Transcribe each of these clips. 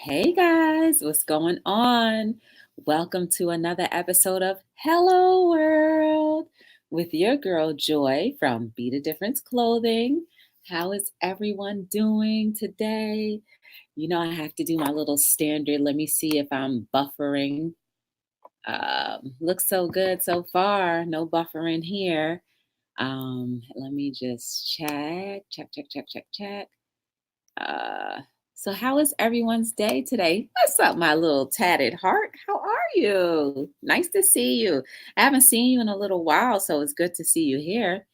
Hey guys, what's going on? Welcome to another episode of Hello World with your girl Joy from Be the Difference Clothing. How is everyone doing today? I have to do my little standard. Let me see if I'm buffering. Looks so good so far. No buffering here. Let me just check. Uh, so how is everyone's day today? What's up, my little tatted heart? How are you? Nice to see you. I haven't seen you in a little while, so it's good to see you here.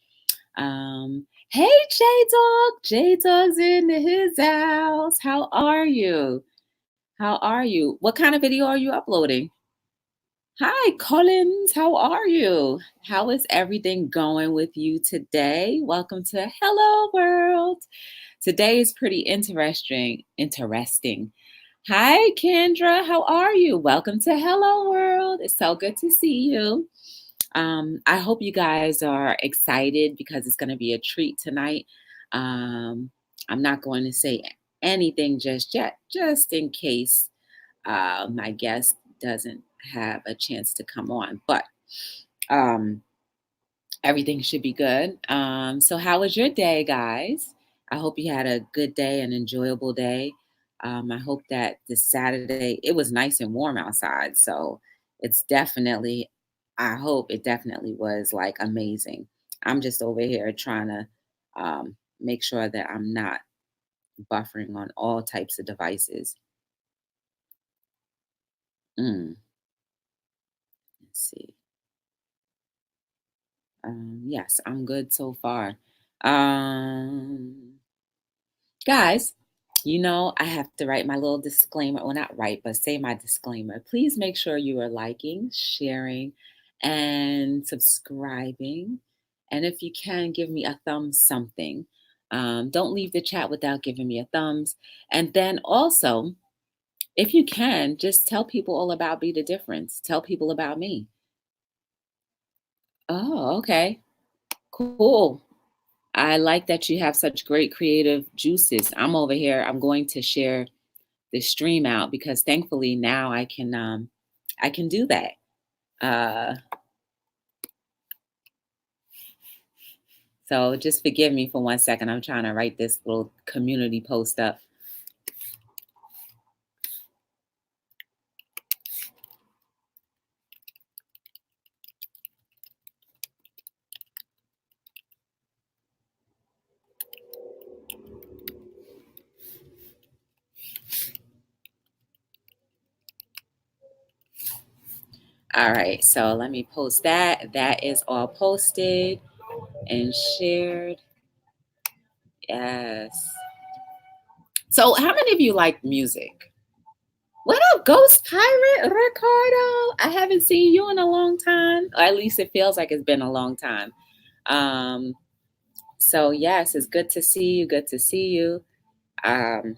Hey, J Dog. J Dog's in his house. How are you? How are you? What kind of video are you uploading? Hi, Collins. How are you? How is everything going with you today? Welcome to Hello World. Today is pretty interesting. Hi, Kendra. How are you? Welcome to Hello World. It's so good to see you. I hope you guys are excited because it's going to be a treat tonight. Um, I'm not going to say anything just yet, just in case my guest doesn't have a chance to come on. But um, everything should be good. So, how was your day, guys? I hope you had a good day, an enjoyable day. I hope that this Saturday, it was nice and warm outside. So, it's definitely, I hope it definitely was like amazing. I'm just over here trying to make sure that I'm not buffering on all types of devices. Mm, let's see. Yes, I'm good so far. Um, Guys, I have to write my little disclaimer. Well, not write, but say my disclaimer. Please make sure you are liking, sharing, and subscribing. And if you can, give me a thumbs something. Don't leave the chat without giving me a thumbs. And then also, if you can, just tell people all about Be the Difference. Tell people about me. Oh, okay. Cool. I like that you have such great creative juices. I'm over here. I'm going to share the stream out because thankfully now I can do that. Uh, so just forgive me for 1 second. I'm trying to write this little community post up. All right, so let me post that. That is all posted and shared. Yes. So how many of you like music? What up, Ghost Pirate Ricardo? I haven't seen you in a long time. Or at least it feels like it's been a long time. Um, so yes, it's good to see you. Good to see you. Um,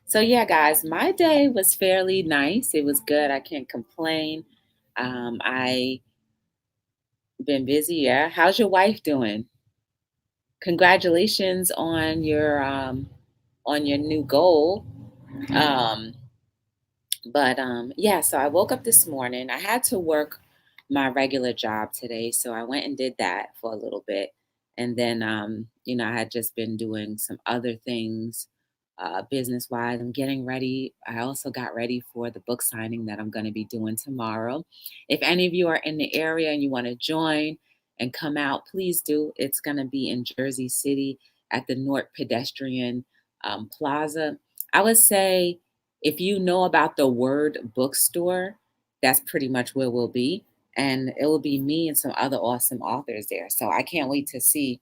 so yeah, guys, my day was fairly nice. It was good. I can't complain. I been busy. Yeah. How's your wife doing? Congratulations on your new goal. Um, but yeah, so I woke up this morning. I had to work my regular job today, so I went and did that for a little bit. And then I had just been doing some other things business wise. I'm getting ready. I also got ready for the book signing that I'm going to be doing tomorrow. If any of you are in the area and you want to join and come out, please do. It's going to be in Jersey City at the North Pedestrian Plaza. I would say if you know about the Word Bookstore, that's pretty much where we'll be. And it will be me and some other awesome authors there. So I can't wait to see.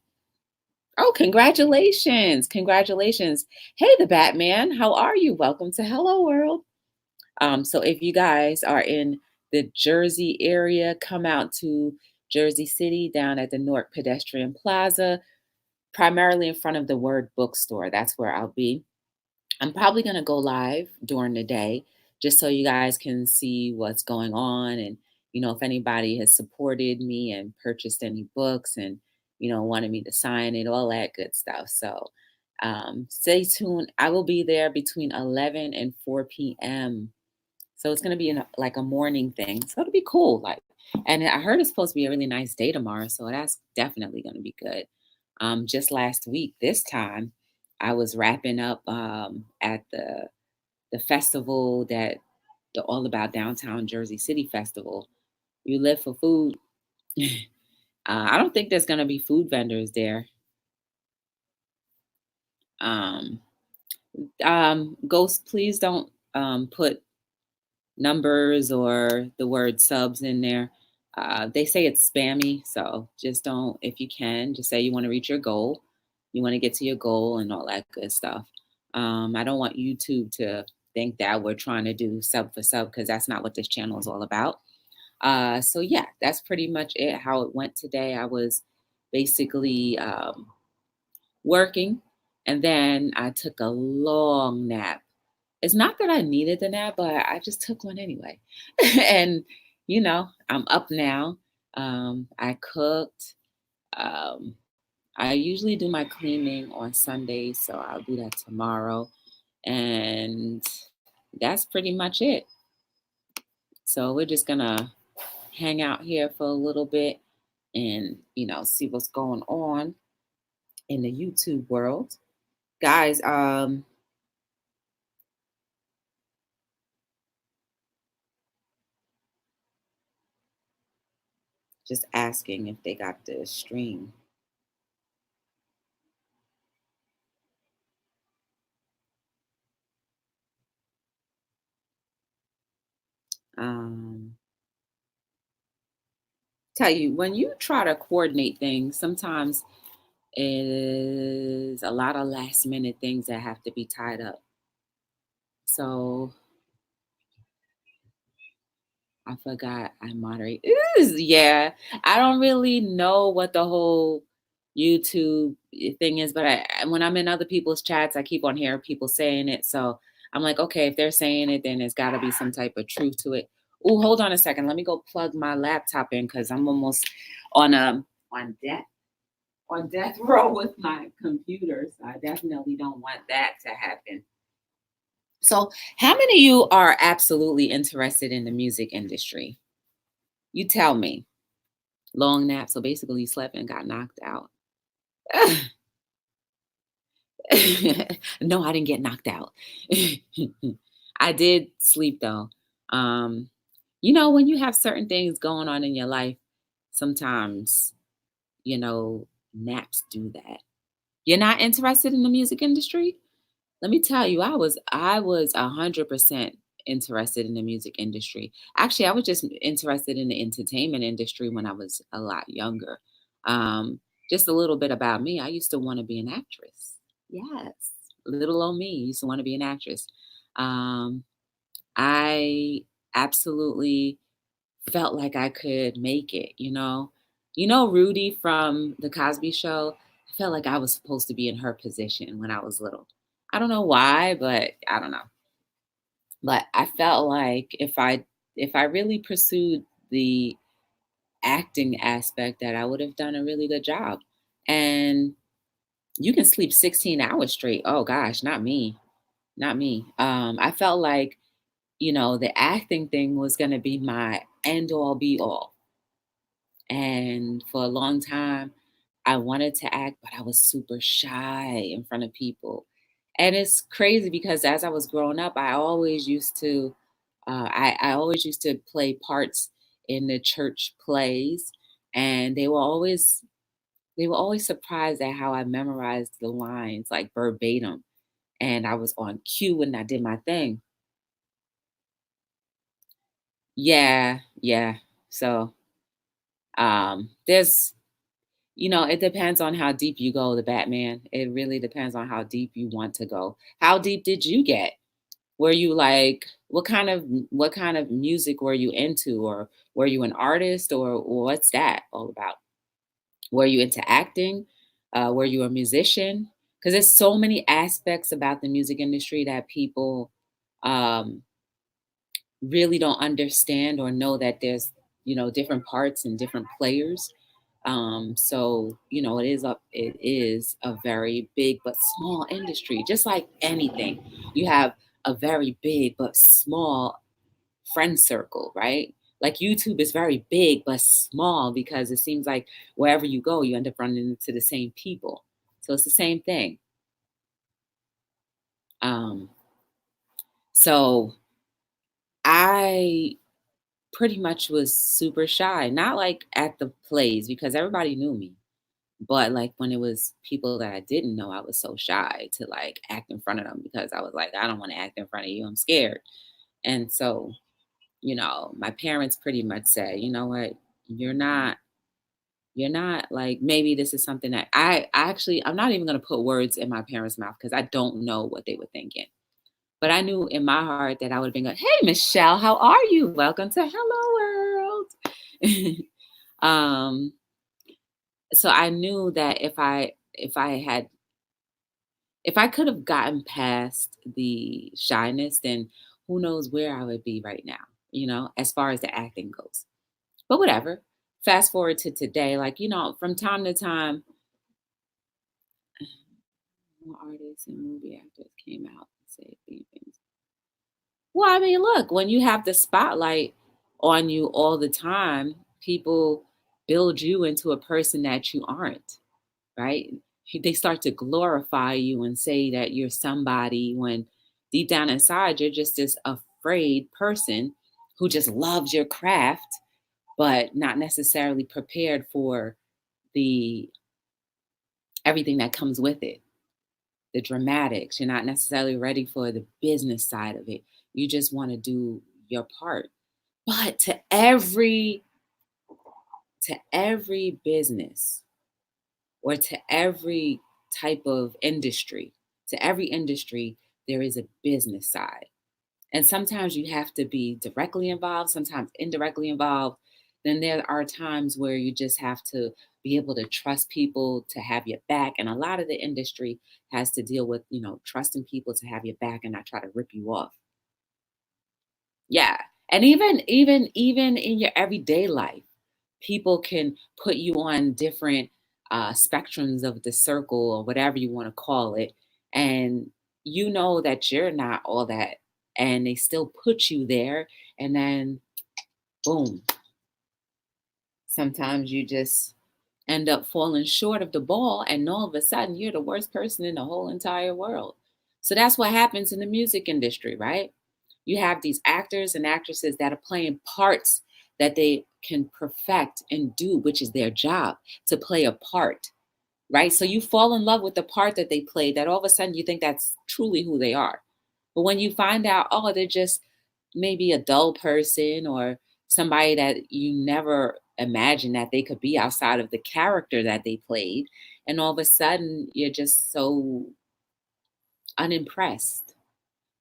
Oh, congratulations. Congratulations. Hey, the Batman. How are you? Welcome to Hello World. So if you guys are in the Jersey area, come out to Jersey City down at the North Pedestrian Plaza, primarily in front of the Word Bookstore. That's where I'll be. I'm probably going to go live during the day just so you guys can see what's going on and, if anybody has supported me and purchased any books and, wanted me to sign it, all that good stuff. So, Stay tuned. I will be there between 11 and 4 p.m. So it's gonna be like a morning thing. So it'll be cool. Like, and I heard it's supposed to be a really nice day tomorrow. So that's definitely gonna be good. Just last week, this time, I was wrapping up at the festival that the All About Downtown Jersey City Festival. You live for food. I don't think there's gonna be food vendors there. Um, Ghost, please don't put numbers or the word subs in there. They say it's spammy, so just don't, if you can, just say you want to reach your goal, you want to get to your goal, and all that good stuff. I don't want YouTube to think that we're trying to do sub for sub because that's not what this channel is all about. So yeah, that's pretty much it. How it went today. I was basically working, and then I took a long nap. It's not that I needed the nap, but I just took one anyway. And, I'm up now. I cooked. Um, I usually do my cleaning on Sundays, so I'll do that tomorrow. And that's pretty much it. So we're just going to hang out here for a little bit and, see what's going on in the YouTube world. Guys, just asking if they got the stream. Um, Tell you, when you try to coordinate things, sometimes it is a lot of last minute things that have to be tied up. So I forgot I moderate. Yeah, I don't really know what the whole YouTube thing is, but when I'm in other people's chats, I keep on hearing people saying it. So I'm like, okay, if they're saying it, then there's got to be some type of truth to it. Oh, hold on a second. Let me go plug my laptop in because I'm almost on on deck on death row with my computer. So I definitely don't want that to happen. So, how many of you are absolutely interested in the music industry? You tell me. Long nap. So basically, you slept and got knocked out. No, I didn't get knocked out. I did sleep though. Um, when you have certain things going on in your life, sometimes, naps do that. You're not interested in the music industry? Let me tell you, I was 100% interested in the music industry. Actually, I was just interested in the entertainment industry when I was a lot younger. Um, just a little bit about me. I used to want to be an actress. Yes, little old me used to want to be an actress. Um, I absolutely felt like I could make it. Rudy from the Cosby Show. I felt like I was supposed to be in her position when I was little. I don't know why, but I don't know. But I felt like if I really pursued the acting aspect, that I would have done a really good job. And you can sleep 16 hours straight. Oh gosh, not me. Not me. I felt like, the acting thing was going to be my end all be all. And for a long time, I wanted to act, but I was super shy in front of people. And it's crazy because as I was growing up, I always used to play parts in the church plays, and they were always surprised at how I memorized the lines like verbatim, and I was on cue when I did my thing. Yeah, yeah. So there's it depends on how deep you go, the Batman. It really depends on how deep you want to go. How deep did you get? Were you like, what kind of music were you into, or were you an artist, or what's that all about? Were you into acting? Were you a musician? Because there's so many aspects about the music industry that people um, really don't understand or know that there's different parts and different players. So it is a very big but small industry, just like anything. You have a very big but small friend circle, right? Like YouTube is very big but small because it seems like wherever you go, you end up running into the same people. So it's the same thing. Um, so I pretty much was super shy, not like at the plays because everybody knew me, but like when it was people that I didn't know, I was so shy to like act in front of them because I was like, I don't want to act in front of you. I'm scared. And so, my parents pretty much said, you know what, you're not you're not like maybe this is something that I'm not even going to put words in my parents' mouth because I don't know what they were thinking. But I knew in my heart that I would have been like, hey Michelle, how are you? Welcome to Hello World. um so I knew that if I could have gotten past the shyness, then who knows where I would be right now, as far as the acting goes. But whatever. Fast forward to today, like, from time to time, more artists and movie actors came out and said these things. Well, I mean, look, when you have the spotlight on you all the time, people build you into a person that you aren't, right? They start to glorify you and say that you're somebody when deep down inside, you're just this afraid person who just loves your craft, but not necessarily prepared for the everything that comes with it, the dramatics. You're not necessarily ready for the business side of it. You just want to do your part. But to every business or to every type of industry, to every industry, there is a business side. And sometimes you have to be directly involved, sometimes indirectly involved. Then there are times where you just have to be able to trust people to have your back. And a lot of the industry has to deal with, trusting people to have your back and not try to rip you off. Yeah. And even in your everyday life, people can put you on different spectrums of the circle or whatever you want to call it. And you know that you're not all that. And they still put you there. And then, boom, sometimes you just end up falling short of the ball. And all of a sudden, you're the worst person in the whole entire world. So that's what happens in the music industry, right? You have these actors and actresses that are playing parts that they can perfect and do, which is their job to play a part, right? So you fall in love with the part that they play, that all of a sudden you think that's truly who they are. But when you find out, oh, they're just maybe a dull person or somebody that you never imagined that they could be outside of the character that they played, and all of a sudden you're just so unimpressed.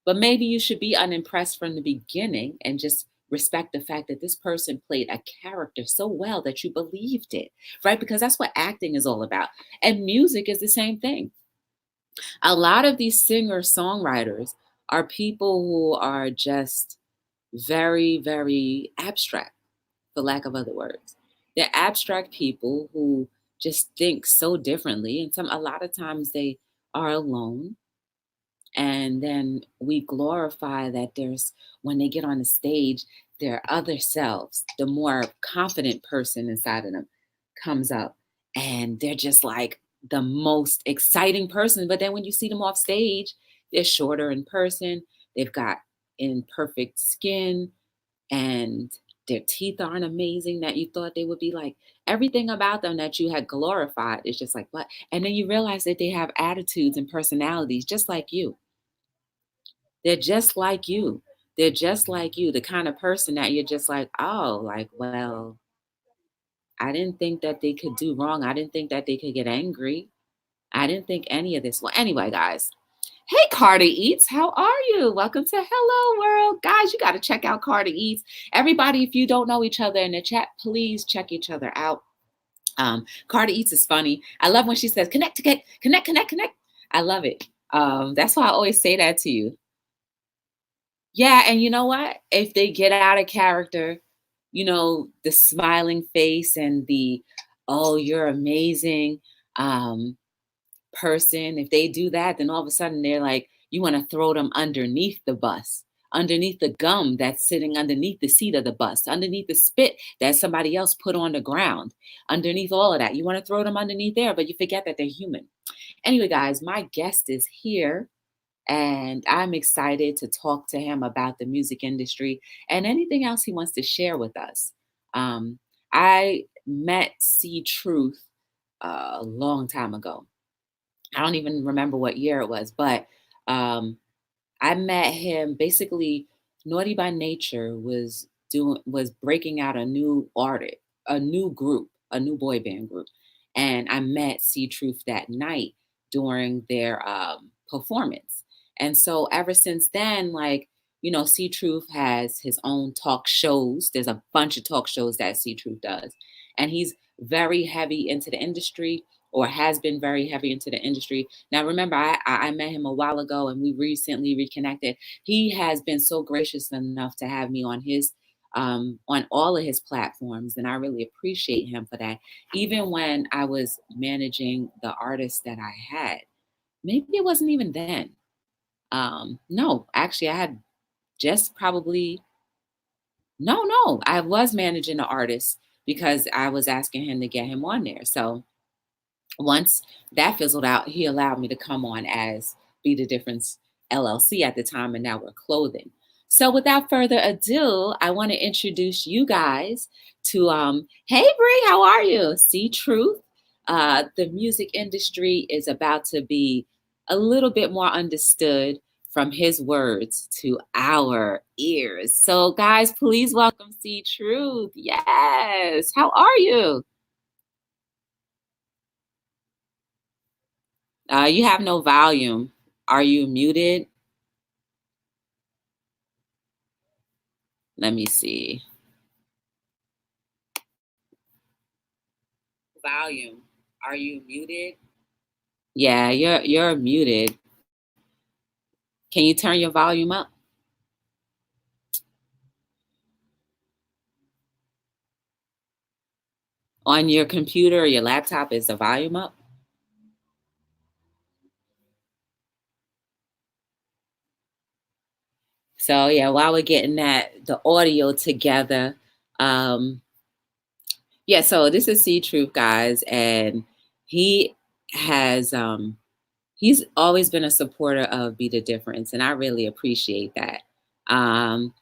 But maybe you should be unimpressed from the beginning and just respect the fact that this person played a character so well that you believed it, right? Because that's what acting is all about. And music is the same thing. A lot of these singer songwriters are people who are just very, very abstract, for lack of other words. They're abstract people who just think so differently. And a lot of times they are alone, and then we glorify that there's when they get on the stage, their other selves, the more confident person inside of them comes up, and they're just like the most exciting person. But then when you see them off stage, they're shorter in person, they've got imperfect skin, and their teeth aren't amazing that you thought they would be. Like, everything about them that you had glorified is just like what. And then you realize that they have attitudes and personalities just like you. They're just like you. They're just like you, the kind of person that you're just like, oh, like, well, I didn't think that they could do wrong. I didn't think that they could get angry. I didn't think any of this. Well, anyway, guys. Hey, Carter Eats, how are you? Welcome to Hello World. Guys, you got to check out Carter Eats. Everybody, if you don't know each other in the chat, please check each other out. Carter Eats is funny. I love when she says, connect, connect, connect, connect, connect. I love it. That's why I always say that to you. Yeah, and you know what? If they get out of character, the smiling face and the oh, you're amazing person. If they do that, then all of a sudden they're like, you want to throw them underneath the bus, underneath the gum that's sitting underneath the seat of the bus, underneath the spit that somebody else put on the ground, underneath all of that. You want to throw them underneath there, but you forget that they're human. Anyway, guys, my guest is here. And I'm excited to talk to him about the music industry and anything else he wants to share with us. Um, I met C.Truth a long time ago. I don't even remember what year it was, but um, I met him basically. Naughty by Nature was breaking out a new artist, a new group, a new boy band group, and I met C.Truth that night during their performance. And so ever since then, like, C.Truth has his own talk shows. There's a bunch of talk shows that C.Truth does, and he's very heavy into the industry, or has been very heavy into the industry. Now, remember, I met him a while ago, and we recently reconnected. He has been so gracious enough to have me on all of his platforms, and I really appreciate him for that. Even when I was managing the artists that I had, maybe it wasn't even then. No, actually, I had just probably no, I was managing the artist because I was asking him to get him on there. So once that fizzled out, he allowed me to come on as Be the Difference LLC at the time, and now we're clothing. So without further ado, I want to introduce you guys to hey Bree, how are you? C.Truth. The music industry is about to be a little bit more understood from his words to our ears. So guys, please welcome C.Truth. Yes. How are you? You have no volume. Are you muted? Let me see. Volume. Are you muted? Yeah, you're muted. Can you turn your volume up? On your computer or your laptop, is the volume up? So yeah, while we're getting the audio together, um, yeah, so this is C.Truth, guys, and he has he's always been a supporter of Be the Difference, and I really appreciate that. Um,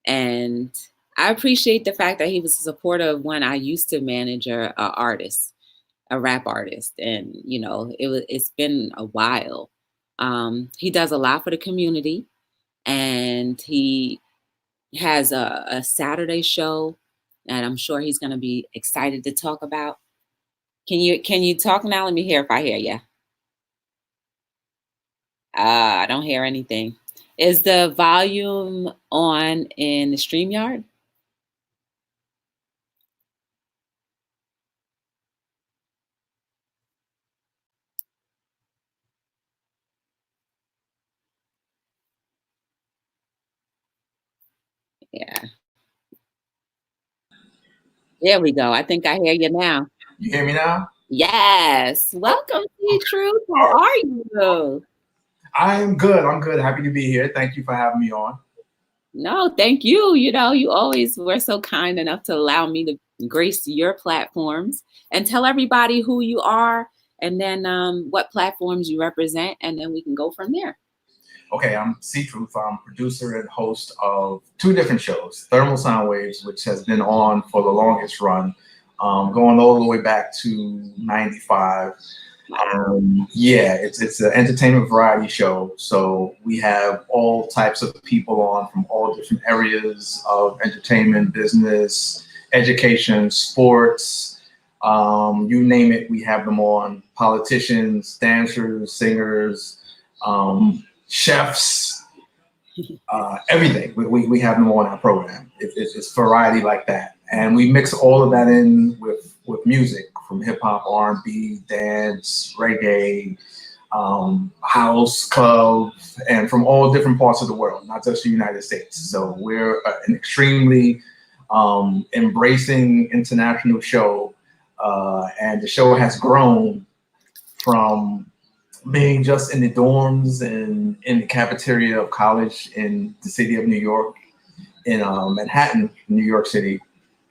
and I appreciate the fact that he was supportive when I used to manage a artist, a rap artist, and it's been a while. He does a lot for the community, and he has a Saturday show that I'm sure he's going to be excited to talk about. Can you talk now? Let me hear if I hear you. I don't hear anything. Is the volume on in the StreamYard? Yeah. There we go. I think I hear you now. You hear me now? Yes. Welcome, C.Truth. How are you? I'm good. I'm good. Happy to be here. Thank you for having me on. No, thank you. You always were so kind enough to allow me to grace your platforms, and tell everybody who you are, and then what platforms you represent, and then we can go from there. Okay, I'm C.Truth. I'm producer and host of two different shows, Thermal Sound Waves, which has been on for the longest run, going all the way back to 95. Yeah, it's an entertainment variety show. So we have all types of people on from all different areas of entertainment, business, education, sports, you name it, we have them on. Politicians, dancers, singers, chefs, everything. We have them on our program. It's variety like that. And we mix all of that in with music from hip hop, R&B, dance, reggae, house, club, and from all different parts of the world, not just the United States. So we're an extremely embracing international show And the show has grown from being just in the dorms and in the cafeteria of college in the city of New York, in Manhattan, New York City,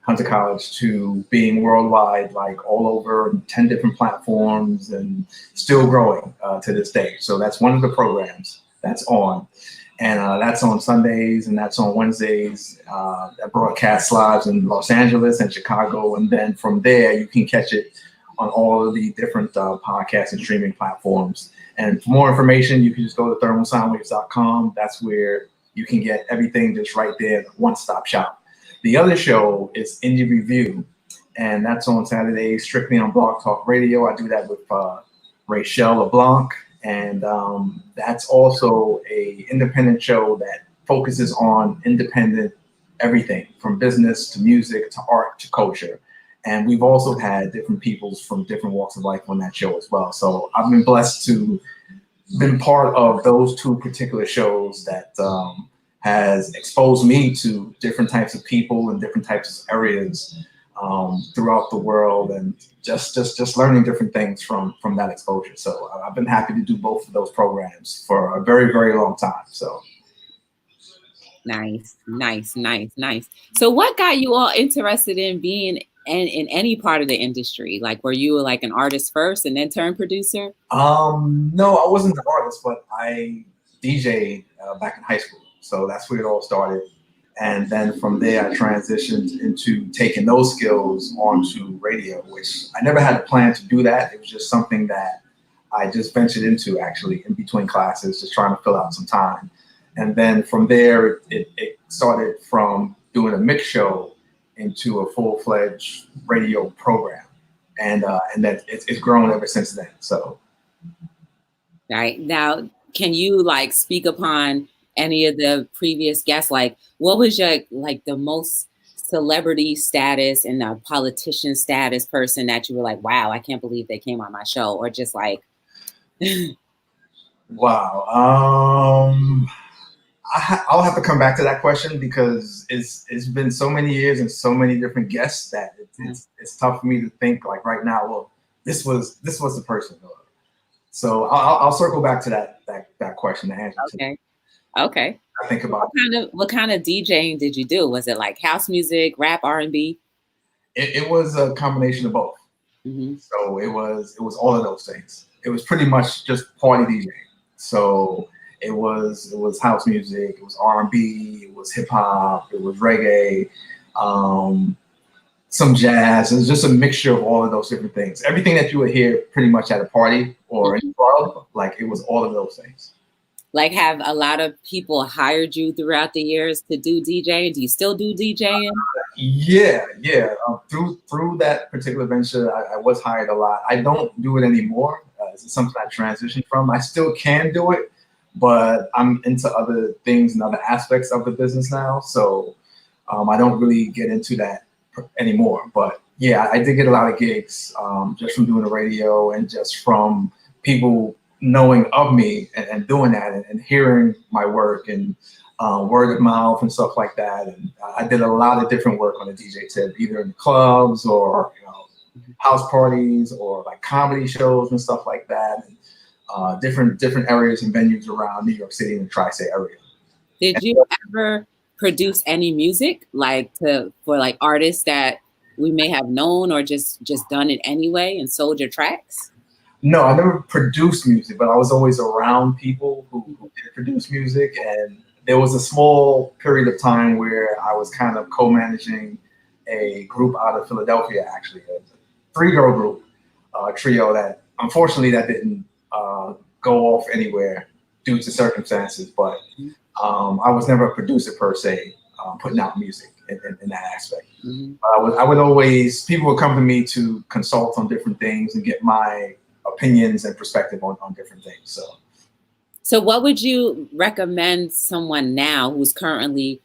Hunter College, to being worldwide, like all over 10 different platforms, and still growing to this day. So that's one of the programs that's on. And that's on Sundays and that's on Wednesdays. That broadcasts live in Los Angeles and Chicago. And then from there, you can catch it on all of the different podcast and streaming platforms. And for more information, you can just go to thermalsoundwaves.com. That's where you can get everything just right there, one-stop shop. The other show is Indie Review, and that's on Saturdays, strictly on Blog Talk Radio. I do that with Rachel LeBlanc, and that's also a independent show that focuses on independent everything from business to music to art to culture. And we've also had different peoples from different walks of life on that show as well. So I've been blessed to been part of those two particular shows that has exposed me to different types of people and different types of areas throughout the world, and just learning different things from that exposure. So I've been happy to do both of those programs for a very, very long time. So. Nice. So what got you all interested in being in any part of the industry? Like, were you like an artist first and then turned producer? No, I wasn't an artist, but I DJ'd back in high school. So that's where it all started. And then from there, I transitioned into taking those skills onto radio, which I never had a plan to do that. It was just something that I just ventured into actually in between classes, just trying to fill out some time. And then from there, it started from doing a mix show into a full-fledged radio program. And that it's grown ever since then. So. Right. Now, can you like speak upon any of the previous guests? Like, what was your like the most celebrity status and the politician status person that you were like, wow, I can't believe they came on my show, or just like wow. I'll have to come back to that question because it's been so many years and so many different guests that it's tough for me to think like right now, well, this was the person. So I'll circle back to that question to answer. Okay. I think about what kind of DJing did you do? Was it like house music, rap, R&B? It was a combination of both. Mm-hmm. So it was all of those things. It was pretty much just party DJing. So it was house music, it was R&B, it was hip hop, it was reggae, some jazz. It was just a mixture of all of those different things. Everything that you would hear pretty much at a party or in a club, like it was all of those things. Like, have a lot of people hired you throughout the years to do DJing? Do you still do DJing? Yeah. Through that particular venture, I was hired a lot. I don't do it anymore. It's something I transitioned from. I still can do it, but I'm into other things and other aspects of the business now. So I don't really get into that anymore. But yeah, I did get a lot of gigs just from doing the radio and just from people knowing of me and doing that and hearing my work and word of mouth and stuff like that. And I did a lot of different work on the DJ tip, either in clubs or house parties or like comedy shows and stuff like that. And different areas and venues around New York City and the tri-state area. Did you ever produce any music for like artists that we may have known or just done it anyway and sold your tracks? No, I never produced music, but I was always around people who did produce music. And there was a small period of time where I was kind of co-managing a group out of Philadelphia, actually, a 3-girl group, trio that unfortunately that didn't go off anywhere due to circumstances. But I was never a producer per se, putting out music in that aspect. Mm-hmm. I would always, people would come to me to consult on different things and get my opinions and perspective on different things. So what would you recommend someone now who's currently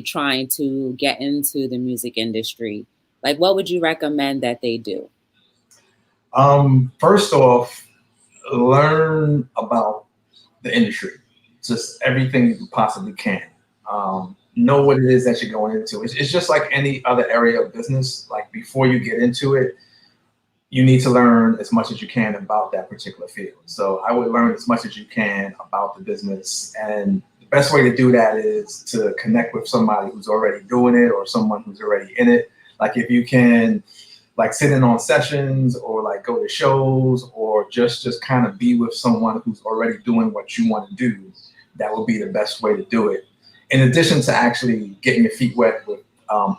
trying to get into the music industry? Like, what would you recommend that they do? First off, learn about the industry, just everything you possibly can. know what it is that you're going into. It's just like any other area of business. Like before you get into it, you need to learn as much as you can about that particular field. So I would learn as much as you can about the business. And the best way to do that is to connect with somebody who's already doing it or someone who's already in it. Like if you can like sit in on sessions or like go to shows or just kind of be with someone who's already doing what you want to do, that would be the best way to do it. In addition to actually getting your feet wet with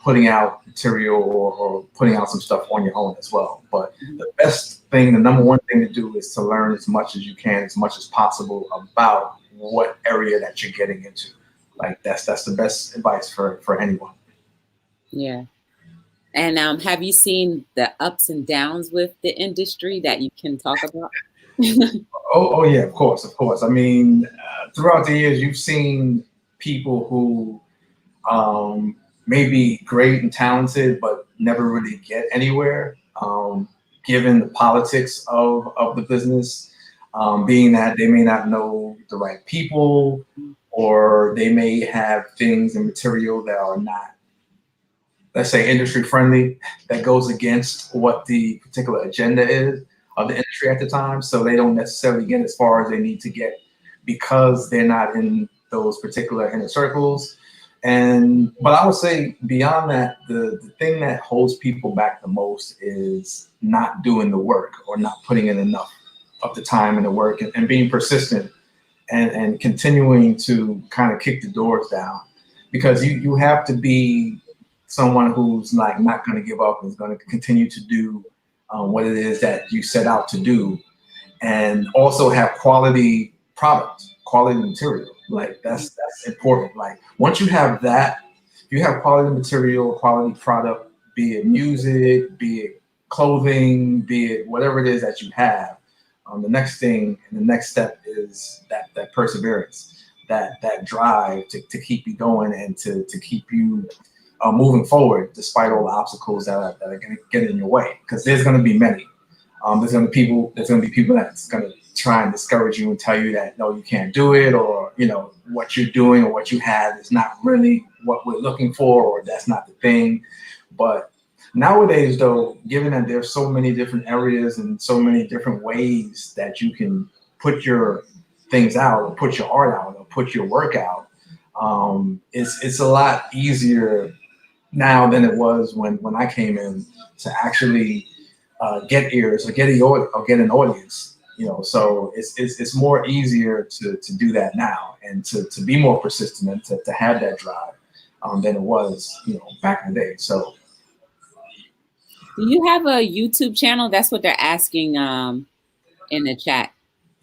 putting out material or putting out some stuff on your own as well. But the best thing, the number one thing to do is to learn as much as you can, as much as possible about what area that you're getting into. Like that's the best advice for anyone. Yeah. And have you seen the ups and downs with the industry that you can talk about? Oh yeah, of course, of course. I mean, throughout the years, you've seen people who may be great and talented, but never really get anywhere, given the politics of the business, being that they may not know the right people, or they may have things and material that are not, let's say, industry friendly, that goes against what the particular agenda is of the industry at the time. So they don't necessarily get as far as they need to get because they're not in those particular inner circles. But I would say beyond that, the thing that holds people back the most is not doing the work or not putting in enough of the time and the work and being persistent and continuing to kind of kick the doors down, because you have to be someone who's like not going to give up and is going to continue to do what it is that you set out to do, and also have quality product, quality material. Like that's important. Like once you have that, if you have quality material, quality product, be it music, be it clothing, be it whatever it is that you have, the next thing and the next step is that perseverance, that drive to keep you going and to keep you moving forward despite all the obstacles that are going to get in your way. Because there's going to be many. There's going to be people that's going to try and discourage you and tell you that no, you can't do it, or what you're doing or what you have is not really what we're looking for, or that's not the thing. But nowadays, though, given that there's so many different areas and so many different ways that you can put your things out, or put your art out, or put your work out, it's a lot easier now than it was when I came in to actually get ears or get an audience. So it's more easier to do that now and to be more persistent and to have that drive than it was back in the day. So Do you have a YouTube channel? That's what they're asking in the chat.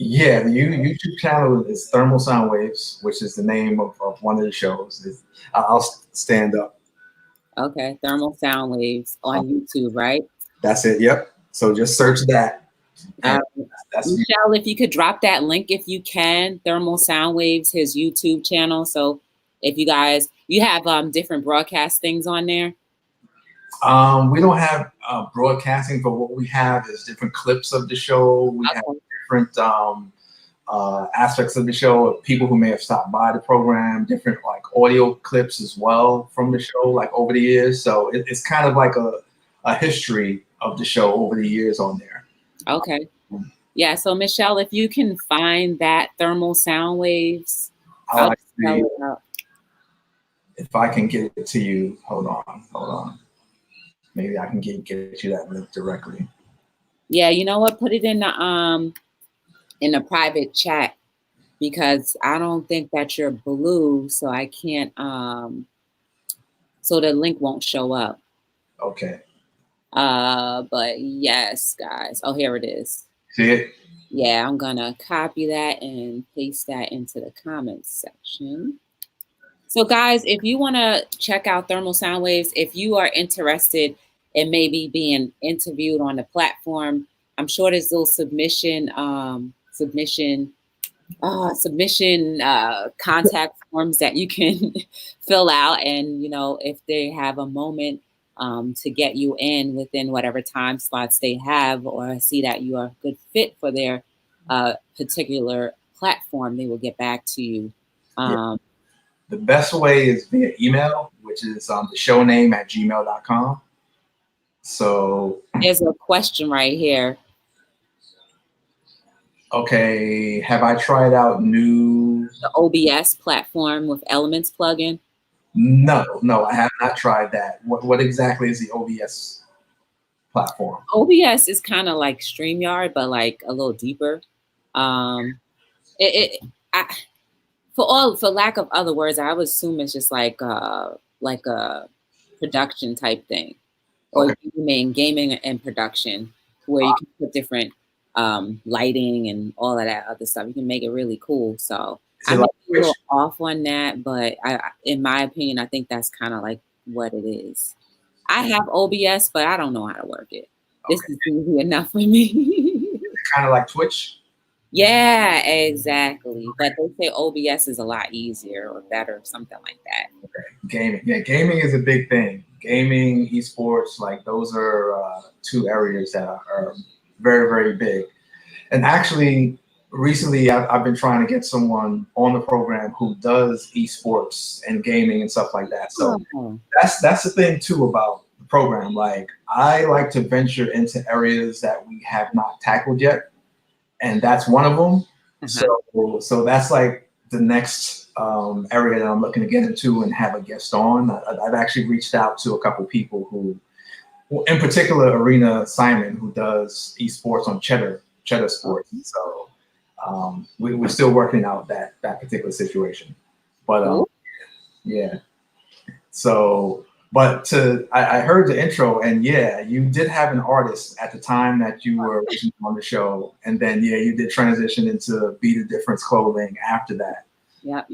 yeah, the YouTube channel is Thermal Sound Waves, which is the name of one of the shows. I'll stand up. Okay, Thermal Sound Waves on YouTube, right? That's it. Yep. So just search that. And that's Michelle, if you could drop that link if you can, Thermal Sound Waves, his YouTube channel. So if you have different broadcast things on there. We don't have broadcasting, but what we have is different clips of the show. We have different aspects of the show of people who may have stopped by the program, different like audio clips as well from the show, like over the years. So it's kind of like a history of the show over the years on there. Okay. Yeah. So Michelle, if you can find that Thermal Sound Waves, I'll spell it out. If I can get it to you, hold on. Maybe I can get you that link directly. Yeah, you know what? Put it in the private chat, because I don't think that you're blue, so I can't so the link won't show up. Okay. But yes, guys. Oh, here it is. See it? Yeah, I'm gonna copy that and paste that into the comments section. So guys, if you want to check out Thermal Sound Waves, if you are interested in maybe being interviewed on the platform, I'm sure there's little submission contact forms that you can fill out, and if they have a moment to get you in within whatever time slots they have, or see that you are a good fit for their particular platform, they will get back to you. The best way is via email, which is the show name at gmail.com. So There's a question right here. okay, have I tried out new? The OBS platform with Elements plugin. No, I have not tried that. What exactly is the OBS platform? OBS is kind of like StreamYard, but like a little deeper. Um, it, it I, for lack of other words, I would assume it's just like a production type thing, or Okay. you mean gaming and production, where you can put different lighting and all of that other stuff. You can make it really cool. So Is I it may like be a Twitch? little off on that, but in my opinion, I think that's kind of like what it is. I have OBS, but I don't know how to work it. This Okay. is easy enough for me. Kind of like Twitch? Yeah, exactly. But they say OBS is a lot easier or better, something like that. Okay. Gaming. Yeah, gaming is a big thing. Gaming, esports, like those are two areas that are very, very big. And actually, recently I've been trying to get someone on the program who does esports and gaming and stuff like that. So Oh, that's the thing too about the program. Like I like to venture into areas that we have not tackled yet, and that's one of them. uh-huh. So that's like the next area that I'm looking to get into and have a guest on. I've actually reached out to a couple people who, in particular, Arena Simon, who does esports on Cheddar Sports. So we're still working out that particular situation. But Cool. yeah. So, but I heard the intro, and yeah, you did have an artist at the time that you were originally on the show, and then yeah, you did transition into Be the Difference clothing after that. Yep.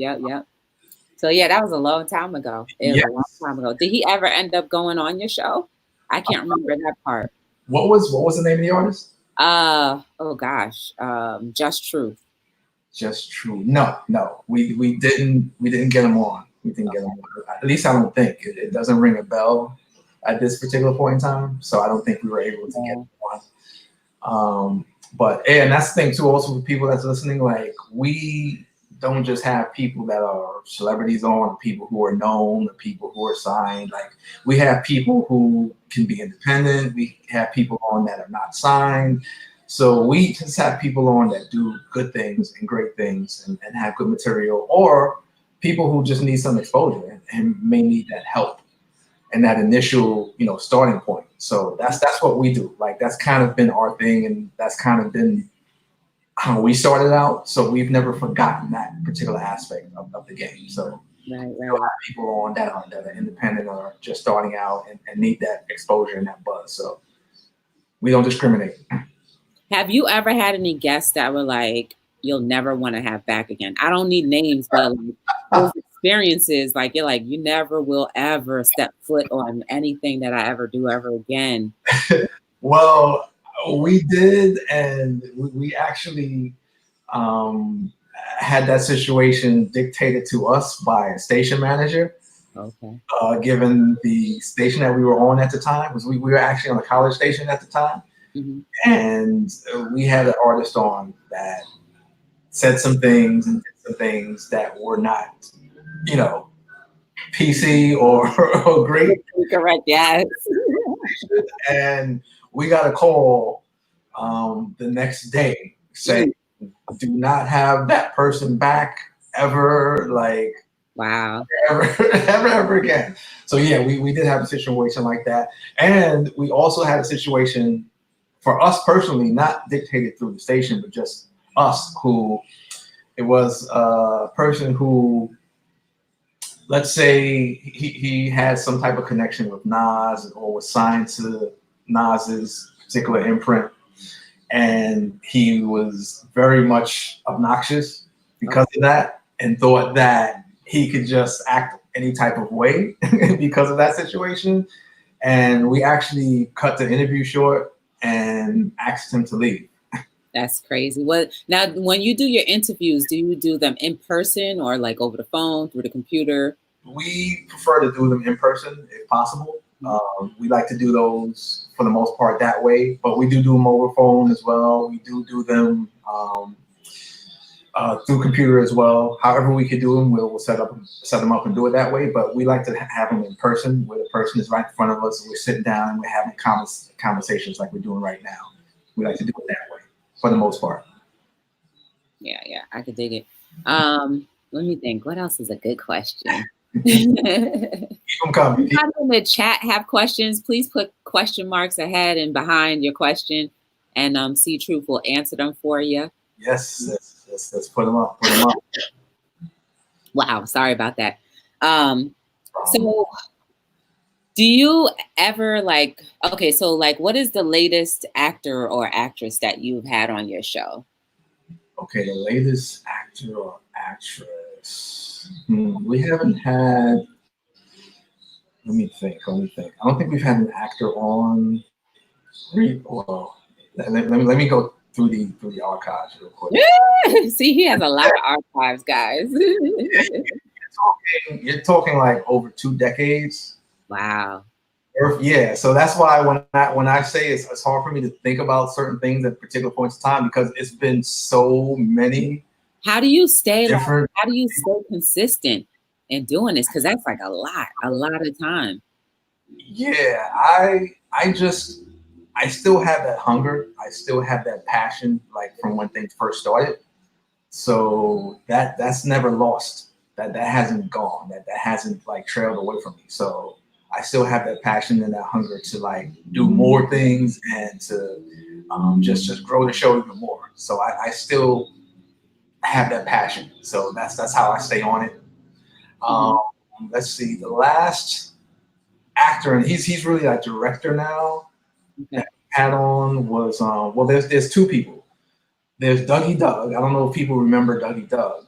So yeah, that was a long time ago. It was Yeah. a long time ago. Did he ever end up going on your show? I can't remember that part. What was the name of the artist? Oh gosh. Just Truth. Just True. No, we didn't get him on. We didn't get him on. At least I don't think it doesn't ring a bell at this particular point in time. So I don't think we were able to get him on. But yeah, and that's the thing too. Also, for people that's listening, like we don't just have people that are celebrities on, people who are known, people who are signed. Like we have people who can be independent. We have people on that are not signed. So we just have people on that do good things and great things and have good material, or people who just need some exposure and may need that help and that initial, starting point. So that's what we do. Like that's kind of been our thing, and that's kind of been how we started out. So we've never forgotten that particular aspect of the game. So Right. you'll have people on that are independent or just starting out and need that exposure and that buzz. So we don't discriminate. Have you ever had any guests that were like, you'll never want to have back again? I don't need names, but like those experiences, like you're like, you never will ever step foot on anything that I ever do ever again. Well, we did, and we actually had that situation dictated to us by a station manager. Okay. Given the station that we were on at the time, because we were actually on a college station at the time, Mm-hmm. and we had an artist on that said some things and did some things that were not, PC or great. Correct. Yes. And we got a call the next day saying, "Do not have that person back ever, like Wow. ever again." So yeah, we did have a situation like that, and we also had a situation for us personally, not dictated through the station, but just us, who it was a person who, let's say he had some type of connection with Nas or was signed to Nas's particular imprint, and he was very much obnoxious because of that, and thought that he could just act any type of way because of that situation. And we actually cut the interview short and asked him to leave. That's crazy. What now? When you do your interviews, do you do them in person or like over the phone, through the computer? We prefer to do them in person if possible. We like to do those for the most part that way, but we do them over phone as well. We do them through computer as well. However we could do them, we'll set them up and do it that way. But we like to have them in person, where the person is right in front of us, and we're sitting down and we're having conversations like we're doing right now. We like to do it that way for the most part. Yeah, I could dig it. Let me think. What else is a good question? If Keep them coming. anybody in the chat have questions, please put question marks ahead and behind your question, and C.Truth will answer them for you. Yes, let's put them up. Put them up. Wow, sorry about that. So do you ever okay, so what is the latest actor or actress that you've had on your show? Okay, the latest actor or actress. We haven't had, let me think. I don't think we've had an actor on. Well, let me go through the archives real quick. See, he has a lot of archives, guys. You're talking like over 2 decades. Wow. Yeah, so that's why when I say it's hard for me to think about certain things at particular points in time, because it's been so many. How do you stay consistent in doing this? Because that's like a lot of time. Yeah, I still have that hunger. I still have that passion, like from when things first started. So that's never lost. That hasn't gone. That hasn't like trailed away from me. So I still have that passion and that hunger to like do more things and to just grow the show even more. So I still have that passion. So that's how I stay on it. Let's see, the last actor, and he's really a director now. Okay. That had on was well, there's 2 people. There's Dougie Doug. I don't know if people remember Dougie Doug